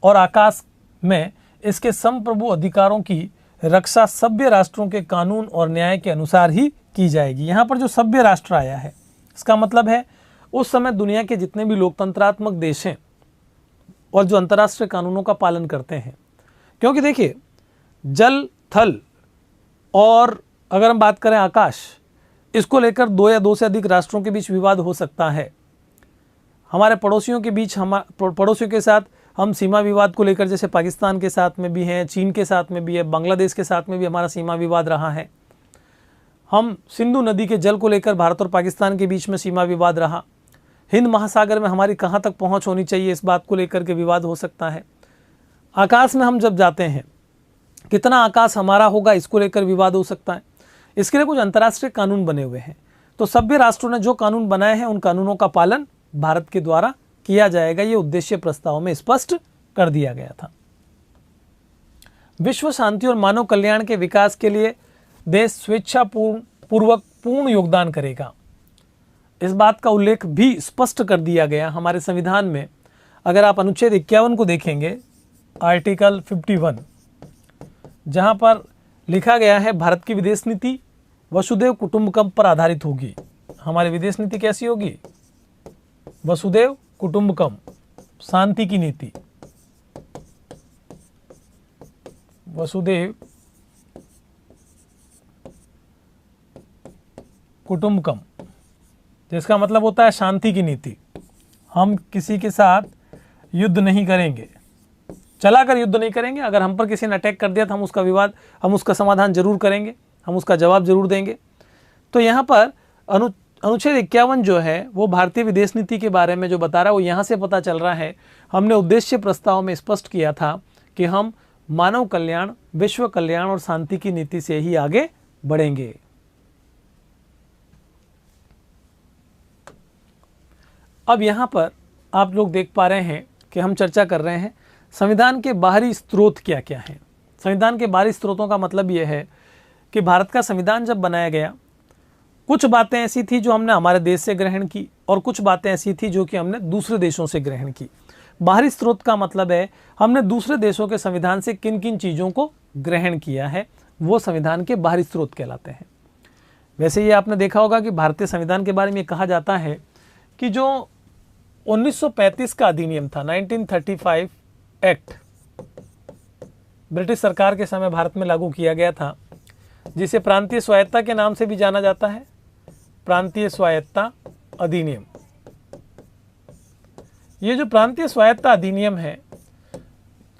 [SPEAKER 1] और आकाश में इसके संप्रभु अधिकारों की रक्षा सभ्य राष्ट्रों के कानून और न्याय के अनुसार ही की जाएगी। यहाँ पर जो सभ्य राष्ट्र आया है इसका मतलब है उस समय दुनिया के जितने भी लोकतंत्रात्मक देश हैं और जो अंतर्राष्ट्रीय कानूनों का पालन करते हैं, क्योंकि देखिए जल, थल और अगर हम बात करें आकाश, इसको लेकर दो या दो से अधिक राष्ट्रों के बीच विवाद हो सकता है। हमारे पड़ोसियों के बीच, पड़ोसियों के साथ हम सीमा विवाद को लेकर, जैसे पाकिस्तान के साथ में भी हैं, चीन के साथ में भी है, बांग्लादेश के साथ में भी हमारा सीमा विवाद रहा है। हम सिंधु नदी के जल को लेकर भारत और पाकिस्तान के बीच में सीमा विवाद रहा। हिंद महासागर में हमारी कहाँ तक पहुँच होनी चाहिए इस बात को लेकर के विवाद हो सकता है। आकाश में हम जब जाते हैं कितना आकाश हमारा होगा इसको लेकर विवाद हो सकता है। इसके लिए कुछ अंतर्राष्ट्रीय कानून बने हुए हैं, तो सभ्य राष्ट्रों ने जो कानून बनाए हैं उन कानूनों का पालन भारत के द्वारा किया जाएगा, ये उद्देश्य प्रस्ताव में स्पष्ट कर दिया गया था। विश्व शांति और मानव कल्याण के विकास के लिए देश स्वेच्छापूर्वक पूर्ण योगदान करेगा, इस बात का उल्लेख भी स्पष्ट कर दिया गया हमारे संविधान में। अगर आप अनुच्छेद 51 को देखेंगे, आर्टिकल 51, जहां पर लिखा गया है भारत की विदेश नीति वसुदेव कुटुंबकम पर आधारित होगी। हमारी विदेश नीति कैसी होगी? वसुदेव कुटुंबकम, शांति की नीति, वसुदेव कुटुंबकम, जिसका मतलब होता है शांति की नीति। हम किसी के साथ युद्ध नहीं करेंगे, चलाकर युद्ध नहीं करेंगे। अगर हम पर किसी ने अटैक कर दिया तो हम उसका समाधान जरूर करेंगे, हम उसका जवाब जरूर देंगे। तो यहाँ पर अनुच्छेद 51 जो है वो भारतीय विदेश नीति के बारे में जो बता रहा है वो यहाँ से पता चल रहा है। हमने उद्देश्य प्रस्ताव में स्पष्ट किया था कि हम मानव कल्याण, विश्व कल्याण और शांति की नीति से ही आगे बढ़ेंगे। अब यहाँ पर आप लोग देख पा रहे हैं कि हम चर्चा कर रहे हैं संविधान के बाहरी स्रोत क्या क्या हैं। संविधान के बाहरी स्रोतों का मतलब यह है कि भारत का संविधान जब बनाया गया, कुछ बातें ऐसी थी जो हमने हमारे देश से ग्रहण की और कुछ बातें ऐसी थी जो कि हमने दूसरे देशों से ग्रहण की। बाहरी स्रोत का मतलब है हमने दूसरे देशों के संविधान से किन किन चीज़ों को ग्रहण किया है, वो संविधान के बाहरी स्रोत कहलाते हैं। वैसे ये आपने देखा होगा कि भारतीय संविधान के बारे में कहा जाता है कि जो 1935 का अधिनियम था, 1935 एक्ट, ब्रिटिश सरकार के समय भारत में लागू किया गया था, जिसे प्रांतीय स्वायत्ता के नाम से भी जाना जाता है, प्रांतीय स्वायत्ता अधिनियम। ये जो प्रांतीय स्वायत्तता अधिनियम है,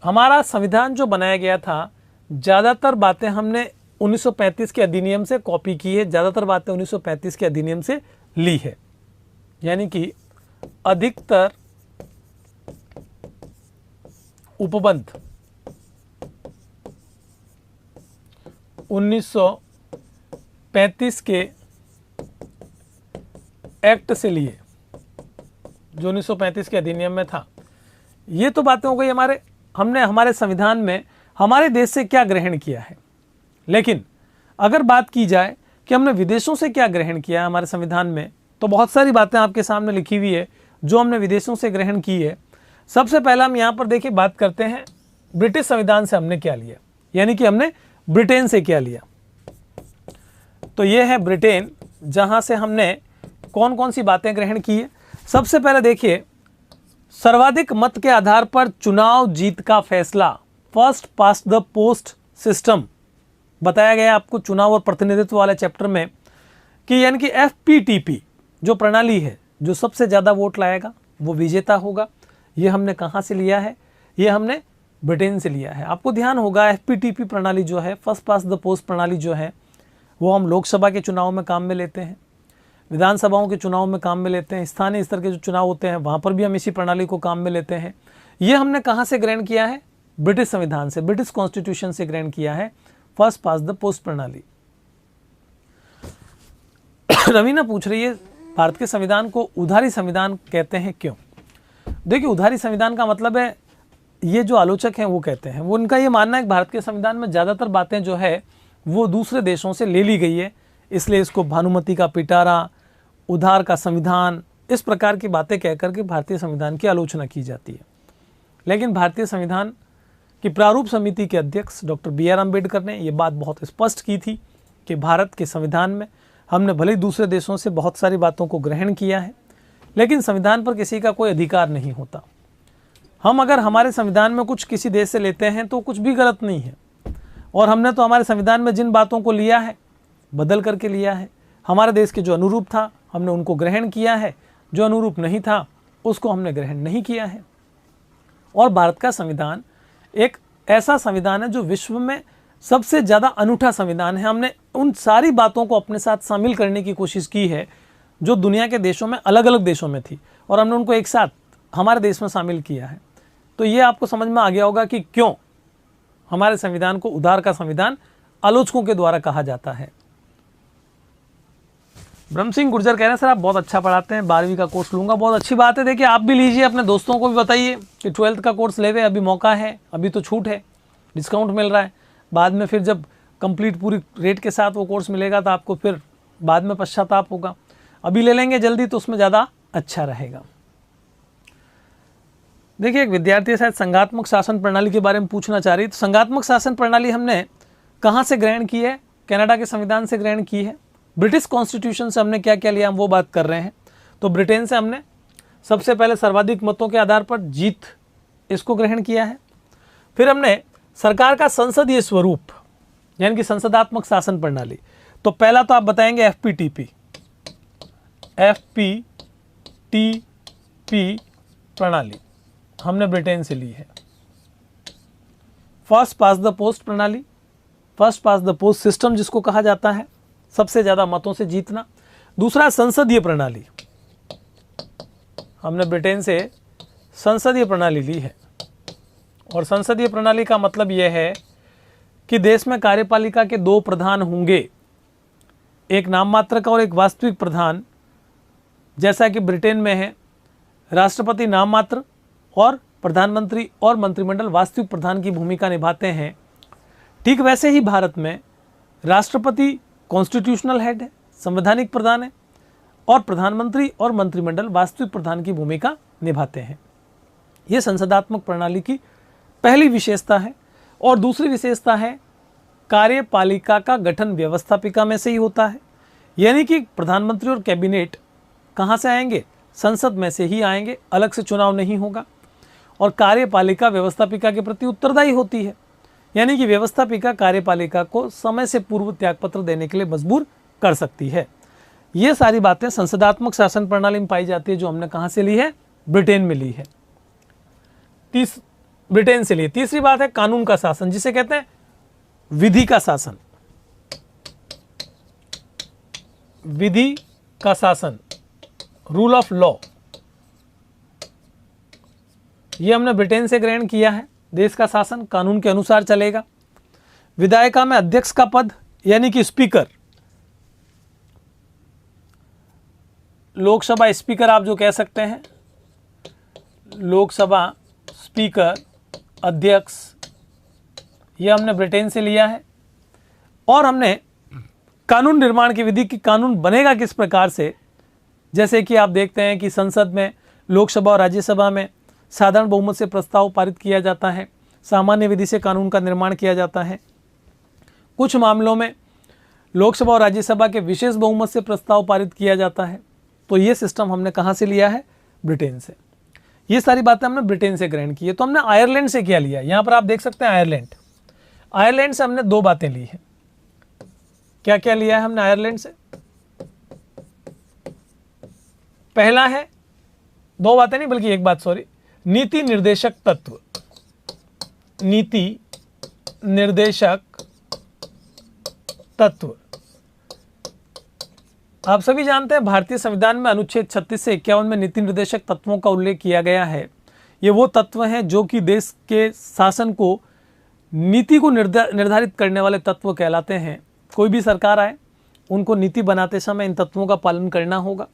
[SPEAKER 1] हमारा संविधान जो बनाया गया था, ज़्यादातर बातें हमने 1935 के अधिनियम से कॉपी की है, ज़्यादातर बातें 1935 के अधिनियम से ली है। यानी कि अधिकतर उपबंध 1935 के एक्ट से लिए, जो 1935 के अधिनियम में था। ये तो बातें हो गई हमने हमारे संविधान में हमारे देश से क्या ग्रहण किया है। लेकिन अगर बात की जाए कि हमने विदेशों से क्या ग्रहण किया है हमारे संविधान में, तो बहुत सारी बातें आपके सामने लिखी हुई है जो हमने विदेशों से ग्रहण की है। सबसे पहला हम यहाँ पर देखिए बात करते हैं ब्रिटिश संविधान से हमने क्या लिया, यानी कि हमने ब्रिटेन से क्या लिया। तो ये है ब्रिटेन, जहाँ से हमने कौन कौन सी बातें ग्रहण की है। सबसे पहले देखिए, सर्वाधिक मत के आधार पर चुनाव जीत का फैसला, first past the post system बताया गया आपको चुनाव और प्रतिनिधित्व वाले चैप्टर में, कि यानी कि FPTP जो प्रणाली है, जो सबसे ज़्यादा वोट लाएगा वो विजेता होगा। ये हमने कहाँ से लिया है? ये हमने ब्रिटेन से लिया है। आपको ध्यान होगा FPTP प्रणाली जो है, फर्स्ट पास्ट द पोस्ट प्रणाली जो है, वो हम लोकसभा के चुनाव में काम में लेते हैं, विधानसभाओं के चुनाव में काम में लेते हैं, स्थानीय स्तर के जो चुनाव होते हैं वहाँ पर भी हम इसी प्रणाली को काम में लेते हैं। ये हमने कहाँ से ग्रहण किया है? ब्रिटिश संविधान से, ब्रिटिश कॉन्स्टिट्यूशन से ग्रहण किया है फर्स्ट पास्ट द पोस्ट प्रणाली। रवीना पूछ रही है भारत के संविधान को उधारी संविधान कहते हैं क्यों? देखिए, उधारी संविधान का मतलब है, ये जो आलोचक हैं वो कहते हैं, वो उनका ये मानना है कि भारत के संविधान में ज़्यादातर बातें जो है वो दूसरे देशों से ले ली गई है, इसलिए इसको भानुमति का पिटारा, उधार का संविधान, इस प्रकार की बातें कहकर के भारतीय संविधान की आलोचना की जाती है। लेकिन भारतीय संविधान की प्रारूप समिति के अध्यक्ष डॉक्टर BR अम्बेडकर ने यह बात बहुत स्पष्ट की थी कि भारत के संविधान में हमने भले ही दूसरे देशों से बहुत सारी बातों को ग्रहण किया है, लेकिन संविधान पर किसी का कोई अधिकार नहीं होता। हम अगर हमारे संविधान में कुछ किसी देश से लेते हैं तो कुछ भी गलत नहीं है, और हमने तो हमारे संविधान में जिन बातों को लिया है बदल करके लिया है। हमारे देश के जो अनुरूप था हमने उनको ग्रहण किया है, जो अनुरूप नहीं था उसको हमने ग्रहण नहीं किया है। और भारत का संविधान एक ऐसा संविधान है जो विश्व में सबसे ज़्यादा अनूठा संविधान है। हमने उन सारी बातों को अपने साथ शामिल करने की कोशिश की है जो दुनिया के देशों में, अलग अलग देशों में थी, और हमने उनको एक साथ हमारे देश में शामिल किया है। तो ये आपको समझ में आ गया होगा कि क्यों हमारे संविधान को उधार का संविधान आलोचकों के द्वारा कहा जाता है। ब्रह्म सिंह गुर्जर कह रहे हैं सर आप बहुत अच्छा पढ़ाते हैं, 12वीं का कोर्स लूंगा। बहुत अच्छी बात है, देखिए आप भी लीजिए, अपने दोस्तों को भी बताइए कि 12th का कोर्स लेवे, अभी मौका है, अभी तो छूट है, डिस्काउंट मिल रहा है। बाद में फिर जब कंप्लीट पूरी रेट के साथ वो कोर्स मिलेगा तो आपको फिर बाद में पश्चाताप होगा। अभी ले लेंगे जल्दी तो उसमें ज़्यादा अच्छा रहेगा। देखिए, एक विद्यार्थी शायद संघात्मक शासन प्रणाली के बारे में पूछना चाह रही, तो संघात्मक शासन प्रणाली हमने कहाँ से ग्रहण की है? कनाडा के संविधान से ग्रहण की है। ब्रिटिश कॉन्स्टिट्यूशन से हमने क्या क्या लिया, हम वो बात कर रहे हैं। तो ब्रिटेन से हमने सबसे पहले सर्वाधिक मतों के आधार पर जीत, इसको ग्रहण किया है। फिर हमने सरकार का संसदीय स्वरूप, यानी कि संसदात्मक शासन प्रणाली। तो पहला तो आप बताएंगे FPTP प्रणाली हमने ब्रिटेन से ली है। फर्स्ट पास्ट द पोस्ट प्रणाली, first past the post system जिसको कहा जाता है, सबसे ज्यादा मतों से जीतना। दूसरा संसदीय प्रणाली, हमने ब्रिटेन से संसदीय प्रणाली ली है। और संसदीय प्रणाली का मतलब यह है कि देश में कार्यपालिका के 2 प्रधान होंगे, एक नाम मात्र का और एक वास्तविक प्रधान। जैसा कि ब्रिटेन में है राष्ट्रपति नाम मात्र और प्रधानमंत्री और मंत्रिमंडल वास्तविक प्रधान की भूमिका निभाते हैं, ठीक वैसे ही भारत में राष्ट्रपति कॉन्स्टिट्यूशनल हेड है, संवैधानिक प्रधान है, और प्रधानमंत्री और मंत्रिमंडल वास्तविक प्रधान की भूमिका निभाते हैं। यह संसदात्मक प्रणाली की पहली विशेषता है। और दूसरी विशेषता है कार्यपालिका का गठन व्यवस्थापिका में से ही होता है, यानी कि प्रधानमंत्री और कैबिनेट कहाँ से आएंगे? संसद में से ही आएंगे, अलग से चुनाव नहीं होगा। और कार्यपालिका व्यवस्थापिका के प्रति उत्तरदायी होती है, यानी कि व्यवस्थापिका कार्यपालिका को समय से पूर्व त्यागपत्र देने के लिए मजबूर कर सकती है। ये सारी बातें संसदात्मक शासन प्रणाली में पाई जाती है, जो हमने कहाँ से ली है? ब्रिटेन में ली है। ब्रिटेन से ली। तीसरी बात है कानून का शासन, जिसे कहते हैं विधि का शासन। विधि का शासन, रूल ऑफ लॉ, यह हमने ब्रिटेन से ग्रहण किया है। देश का शासन कानून के अनुसार चलेगा। विधायिका में अध्यक्ष का पद यानी कि स्पीकर, लोकसभा स्पीकर आप जो कह सकते हैं, लोकसभा स्पीकर, अध्यक्ष, यह हमने ब्रिटेन से लिया है। और हमने कानून निर्माण की विधि की कानून बनेगा किस प्रकार से, जैसे कि आप देखते हैं कि संसद में, लोकसभा और राज्यसभा में साधारण बहुमत से प्रस्ताव पारित किया जाता है, सामान्य विधि से कानून का निर्माण किया जाता है। कुछ मामलों में लोकसभा और राज्यसभा के विशेष बहुमत से प्रस्ताव पारित किया जाता है। तो ये सिस्टम हमने कहाँ से लिया है? ब्रिटेन से। ये सारी बातें हमने ब्रिटेन से ग्रहण की है। तो हमने आयरलैंड से क्या लिया? यहाँ पर आप देख सकते हैं आयरलैंड। आयरलैंड से हमने दो बातें ली है। क्या क्या लिया है हमने आयरलैंड से? पहला है, दो बातें नहीं बल्कि एक बात, सॉरी, नीति निर्देशक तत्व। नीति निर्देशक तत्व। आप सभी जानते हैं भारतीय संविधान में अनुच्छेद 36 से 51 में नीति निर्देशक तत्वों का उल्लेख किया गया है। ये वो तत्व हैं जो कि देश के शासन को, नीति को निर्धारित करने वाले तत्व कहलाते हैं। कोई भी सरकार आए, उनको नीति बनाते समय इन तत्वों का पालन करना होगा।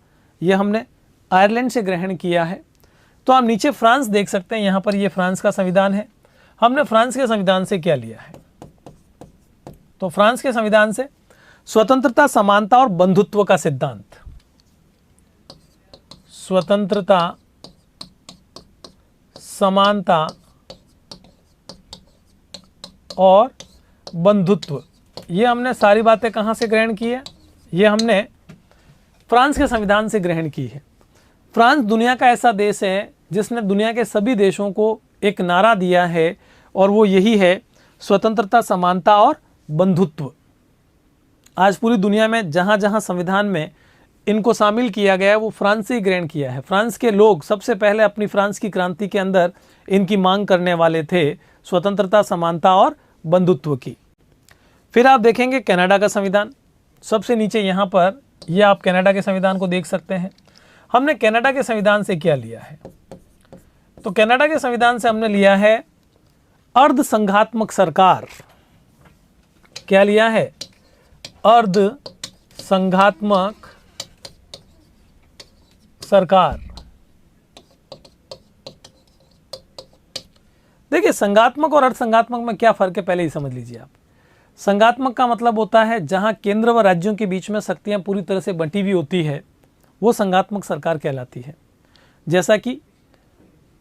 [SPEAKER 1] यह हमने आयरलैंड से ग्रहण किया है। तो आप नीचे फ्रांस देख सकते हैं, यहाँ पर ये फ्रांस का संविधान है। हमने फ्रांस के संविधान से क्या लिया है? तो फ्रांस के संविधान से स्वतंत्रता, समानता और बंधुत्व का सिद्धांत। स्वतंत्रता, समानता और बंधुत्व, ये हमने सारी बातें कहाँ से ग्रहण की है? ये हमने फ्रांस के संविधान से ग्रहण की है। फ्रांस दुनिया का ऐसा देश है जिसने दुनिया के सभी देशों को एक नारा दिया है, और वो यही है, स्वतंत्रता, समानता और बंधुत्व। आज पूरी दुनिया में जहाँ जहाँ संविधान में इनको शामिल किया गया है, वो फ्रांस से ही ग्रहण किया है। फ्रांस के लोग सबसे पहले अपनी फ्रांस की क्रांति के अंदर इनकी मांग करने वाले थे, स्वतंत्रता, समानता और बंधुत्व की। फिर आप देखेंगे कनाडा का संविधान, सबसे नीचे यहाँ पर, यह आप कनाडा के संविधान को देख सकते हैं। हमने कनाडा के संविधान से क्या लिया है? तो कनाडा के संविधान से हमने लिया है अर्ध संघात्मक सरकार। क्या लिया है? अर्ध संघात्मक सरकार। देखिए, संघात्मक और अर्ध संघात्मक में क्या फर्क है पहले ही समझ लीजिए आप। संघात्मक का मतलब होता है जहां केंद्र व राज्यों के बीच में शक्तियां पूरी तरह से बंटी हुई होती है, वो संघात्मक सरकार कहलाती है। जैसा कि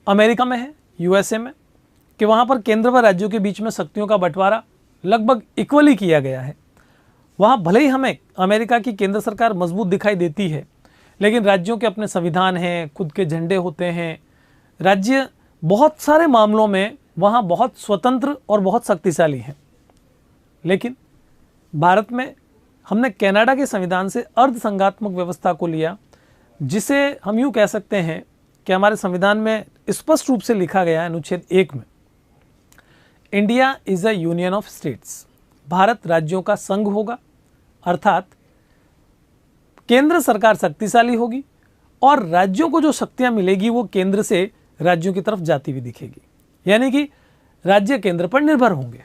[SPEAKER 1] अमेरिका में है, यूएसए में, कि वहाँ पर केंद्र व राज्यों के बीच में शक्तियों का बंटवारा लगभग इक्वली किया गया है। वहाँ भले ही हमें अमेरिका की केंद्र सरकार मजबूत दिखाई देती है, लेकिन राज्यों के अपने संविधान हैं, खुद के झंडे होते हैं। राज्य बहुत सारे मामलों में वहाँ बहुत स्वतंत्र और बहुत शक्तिशाली हैं। लेकिन भारत में हमने कनाडा के संविधान से अर्ध संघात्मक व्यवस्था को लिया, जिसे हम यूँ कह सकते हैं कि हमारे संविधान में स्पष्ट रूप से लिखा गया है अनुच्छेद 1 में, India is a union of states. Bharat राज्यों का संघ होगा, अर्थात केंद्र सरकार शक्तिशाली होगी और राज्यों को जो शक्तियां मिलेगी वो केंद्र से राज्यों की तरफ जाती हुई दिखेगी, यानी कि राज्य केंद्र पर निर्भर होंगे।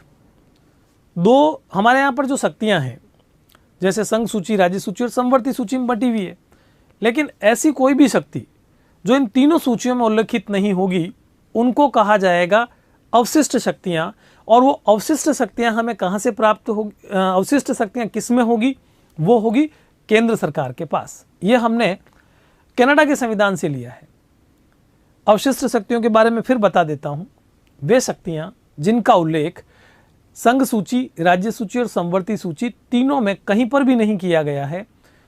[SPEAKER 1] दो हमारे यहाँ पर जो शक्तियां हैं, जैसे संघ सूची, राज्य सूची और समवर्ती सूची में बटी हुई है, लेकिन ऐसी कोई भी शक्ति जो इन तीनों सूचियों में उल्लेखित नहीं होगी, उनको कहा जाएगा अवशिष्ट शक्तियां। और वो अवशिष्ट शक्तियां हमें कहाँ से प्राप्त होगी? अवशिष्ट शक्तियां किस में होगी? वो होगी केंद्र सरकार के पास। ये हमने कनाडा के संविधान से लिया है। अवशिष्ट शक्तियों के बारे में फिर बता देता हूँ। वे शक्तियां जिनका उल्लेख संघ सूची, राज्य सूची और समवर्ती सूची तीनों में कहीं पर भी नहीं किया गया है,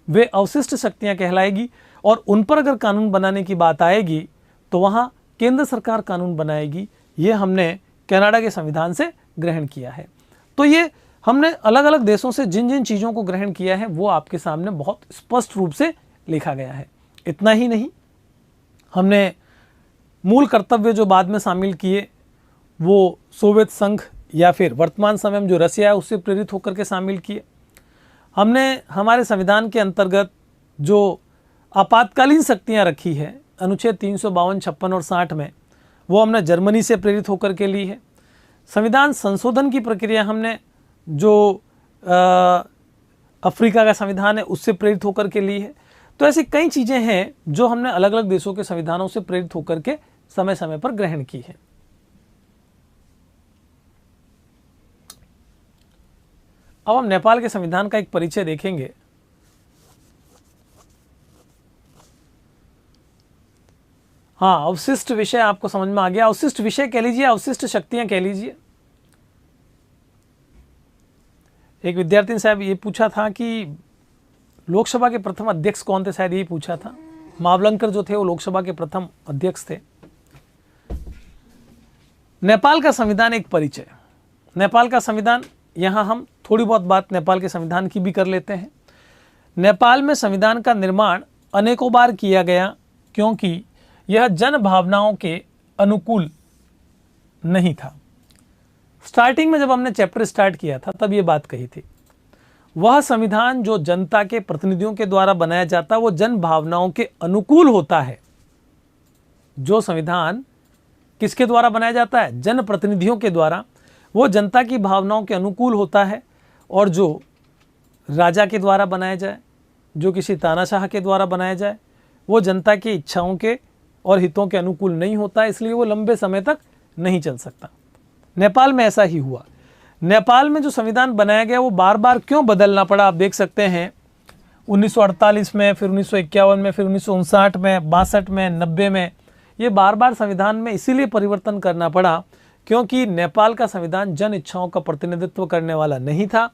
[SPEAKER 1] वे अवशिष्ट शक्तियां कहलाएगी। और उन पर अगर कानून बनाने की बात आएगी तो वहाँ केंद्र सरकार कानून बनाएगी। ये हमने कनाडा के संविधान से ग्रहण किया है। तो ये हमने अलग अलग देशों से जिन जिन चीज़ों को ग्रहण किया है वो आपके सामने बहुत स्पष्ट रूप से लिखा गया है। इतना ही नहीं, हमने मूल कर्तव्य जो बाद में शामिल किए वो सोवियत संघ या फिर वर्तमान समय में जो रसिया है उससे प्रेरित होकर के शामिल किए। हमने हमारे संविधान के अंतर्गत जो आपातकालीन शक्तियां रखी है अनुच्छेद 352, 56 और 60 में, वो हमने जर्मनी से प्रेरित होकर के ली है। संविधान संशोधन की प्रक्रिया हमने जो अफ्रीका का संविधान है उससे प्रेरित होकर के ली है। तो ऐसी कई चीज़ें हैं जो हमने अलग अलग देशों के संविधानों से प्रेरित होकर के समय समय पर ग्रहण की है। अब हम नेपाल के संविधान का एक परिचय देखेंगे। हाँ, अवशिष्ट विषय आपको समझ में आ गया। अवशिष्ट विषय कह लीजिए, अवशिष्ट शक्तियां कह लीजिए। एक विद्यार्थी ने साहब ये पूछा था कि लोकसभा के प्रथम अध्यक्ष कौन थे, शायद यही पूछा था। मावलंकर जो थे वो लोकसभा के प्रथम अध्यक्ष थे। नेपाल का संविधान एक परिचय। नेपाल का संविधान, यहाँ हम थोड़ी बहुत बात नेपाल के संविधान की भी कर लेते हैं। नेपाल में संविधान का निर्माण अनेकों बार किया गया क्योंकि यह जन भावनाओं के अनुकूल नहीं था। स्टार्टिंग में जब हमने चैप्टर स्टार्ट किया था तब ये बात कही थी, वह संविधान जो जनता के प्रतिनिधियों के द्वारा बनाया जाता वो जन भावनाओं के अनुकूल होता है। जो संविधान किसके द्वारा बनाया जाता है? जन प्रतिनिधियों के द्वारा, वो जनता की भावनाओं के अनुकूल होता है। और जो राजा के द्वारा बनाया जाए, जो किसी तानाशाह के द्वारा बनाया जाए, वो जनता की इच्छाओं के और हितों के अनुकूल नहीं होता, इसलिए वो लंबे समय तक नहीं चल सकता। नेपाल में ऐसा ही हुआ। नेपाल में जो संविधान बनाया गया वो बार बार क्यों बदलना पड़ा, आप देख सकते हैं। 1948 में, फिर 1951 में, फिर 1959 में, 62 में, 90 में, ये बार बार संविधान में इसीलिए परिवर्तन करना पड़ा क्योंकि नेपाल का संविधान जन इच्छाओं का प्रतिनिधित्व करने वाला नहीं था।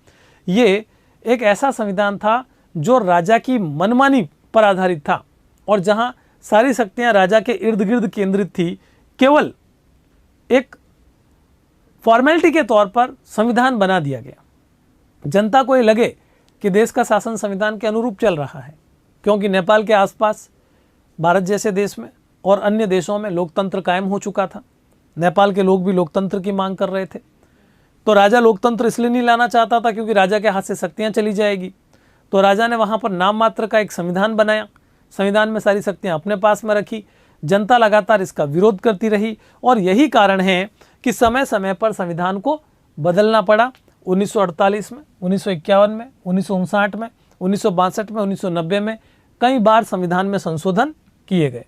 [SPEAKER 1] ये एक ऐसा संविधान था जो राजा की मनमानी पर आधारित था और जहां सारी शक्तियां राजा के इर्द गिर्द केंद्रित थी। केवल एक फॉर्मेलिटी के तौर पर संविधान बना दिया गया। जनता को ये लगे कि देश का शासन संविधान के अनुरूप चल रहा है, क्योंकि नेपाल के आसपास भारत जैसे देश में और अन्य देशों में लोकतंत्र कायम हो चुका था। नेपाल के लोग भी लोकतंत्र की मांग कर रहे थे। तो राजा लोकतंत्र इसलिए नहीं लाना चाहता था क्योंकि राजा के हाथ से शक्तियां चली जाएगी। तो राजा ने वहां पर नाम मात्र का एक संविधान बनाया, संविधान में सारी शक्तियां अपने पास में रखी। जनता लगातार इसका विरोध करती रही और यही कारण है कि समय समय पर संविधान को बदलना पड़ा। 1948 में, 1951 में, 1959 में, 1962 में, 1990 में कई बार संविधान में संशोधन किए गए।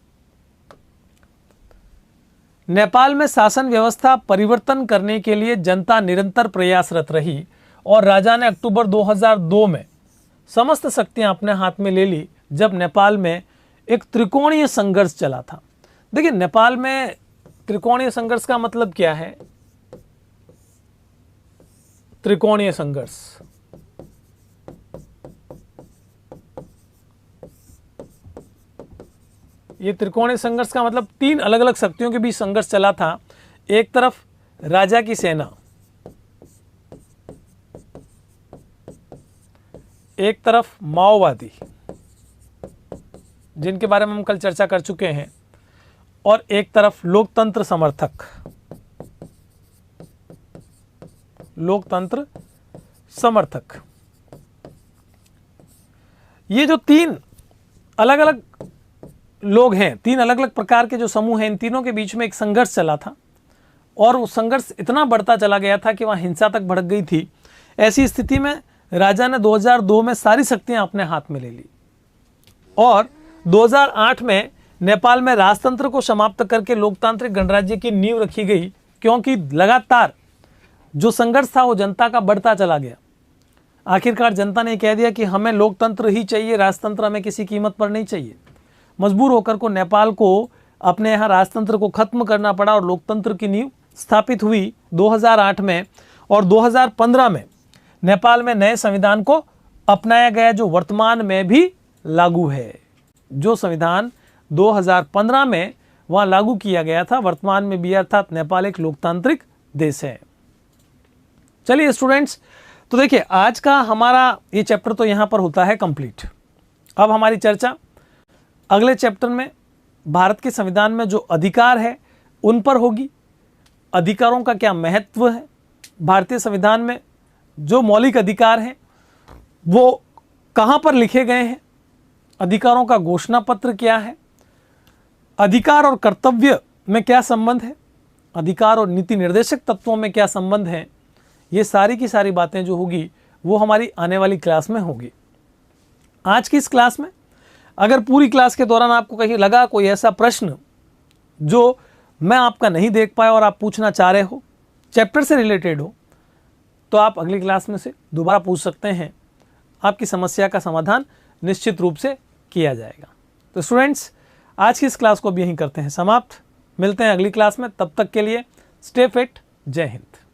[SPEAKER 1] नेपाल में शासन व्यवस्था परिवर्तन करने के लिए जनता निरंतर प्रयासरत रही और राजा ने अक्टूबर 2002 में समस्त शक्तियां अपने हाथ में ले ली जब नेपाल में एक त्रिकोणीय संघर्ष चला था। देखिए, नेपाल में त्रिकोणीय संघर्ष का मतलब क्या है? त्रिकोणीय संघर्ष, ये त्रिकोणीय संघर्ष का मतलब तीन अलग अलग शक्तियों के बीच संघर्ष चला था। एक तरफ राजा की सेना, एक तरफ माओवादी जिनके बारे में हम कल चर्चा कर चुके हैं, और एक तरफ लोकतंत्र समर्थक, लोकतंत्र समर्थक। ये जो तीन अलग अलग लोग हैं, तीन अलग अलग प्रकार के जो समूह हैं, इन तीनों के बीच में एक संघर्ष चला था और वो संघर्ष इतना बढ़ता चला गया था कि वहां हिंसा तक भड़क गई थी। ऐसी स्थिति में राजा ने 2002 में सारी शक्तियां अपने हाथ में ले ली और 2008 में नेपाल में राजतंत्र को समाप्त करके लोकतांत्रिक गणराज्य की नींव रखी गई, क्योंकि लगातार जो संघर्ष था वो जनता का बढ़ता चला गया। आखिरकार जनता ने कह दिया कि हमें लोकतंत्र ही चाहिए, राजतंत्र हमें किसी कीमत पर नहीं चाहिए। मजबूर होकर को नेपाल को अपने यहाँ राजतंत्र को खत्म करना पड़ा और लोकतंत्र की नींव स्थापित हुई 2008 में। और 2015 में नेपाल में नए संविधान को अपनाया गया जो वर्तमान में भी लागू है। जो संविधान 2015 में वहां लागू किया गया था वर्तमान में भी, अर्थात नेपाल एक लोकतांत्रिक देश है। चलिए स्टूडेंट्स, तो देखिए आज का हमारा ये चैप्टर तो यहां पर होता है कंप्लीट। अब हमारी चर्चा अगले चैप्टर में भारत के संविधान में जो अधिकार है उन पर होगी। अधिकारों का क्या महत्व है, भारतीय संविधान में जो मौलिक अधिकार हैं वो कहाँ पर लिखे गए हैं, अधिकारों का घोषणा पत्र क्या है, अधिकार और कर्तव्य में क्या संबंध है, अधिकार और नीति निर्देशक तत्वों में क्या संबंध है, ये सारी की सारी बातें जो होगी वो हमारी आने वाली क्लास में होगी। आज की इस क्लास में अगर पूरी क्लास के दौरान आपको कहीं लगा कोई ऐसा प्रश्न जो मैं आपका नहीं देख पाया और आप पूछना चाह रहे हो, चैप्टर से रिलेटेड हो, तो आप अगली क्लास में से दोबारा पूछ सकते हैं। आपकी समस्या का समाधान निश्चित रूप से किया जाएगा। तो स्टूडेंट्स, आज की इस क्लास को भी यहीं करते हैं समाप्त। मिलते हैं अगली क्लास में, तब तक के लिए स्टे फिट। जय हिंद।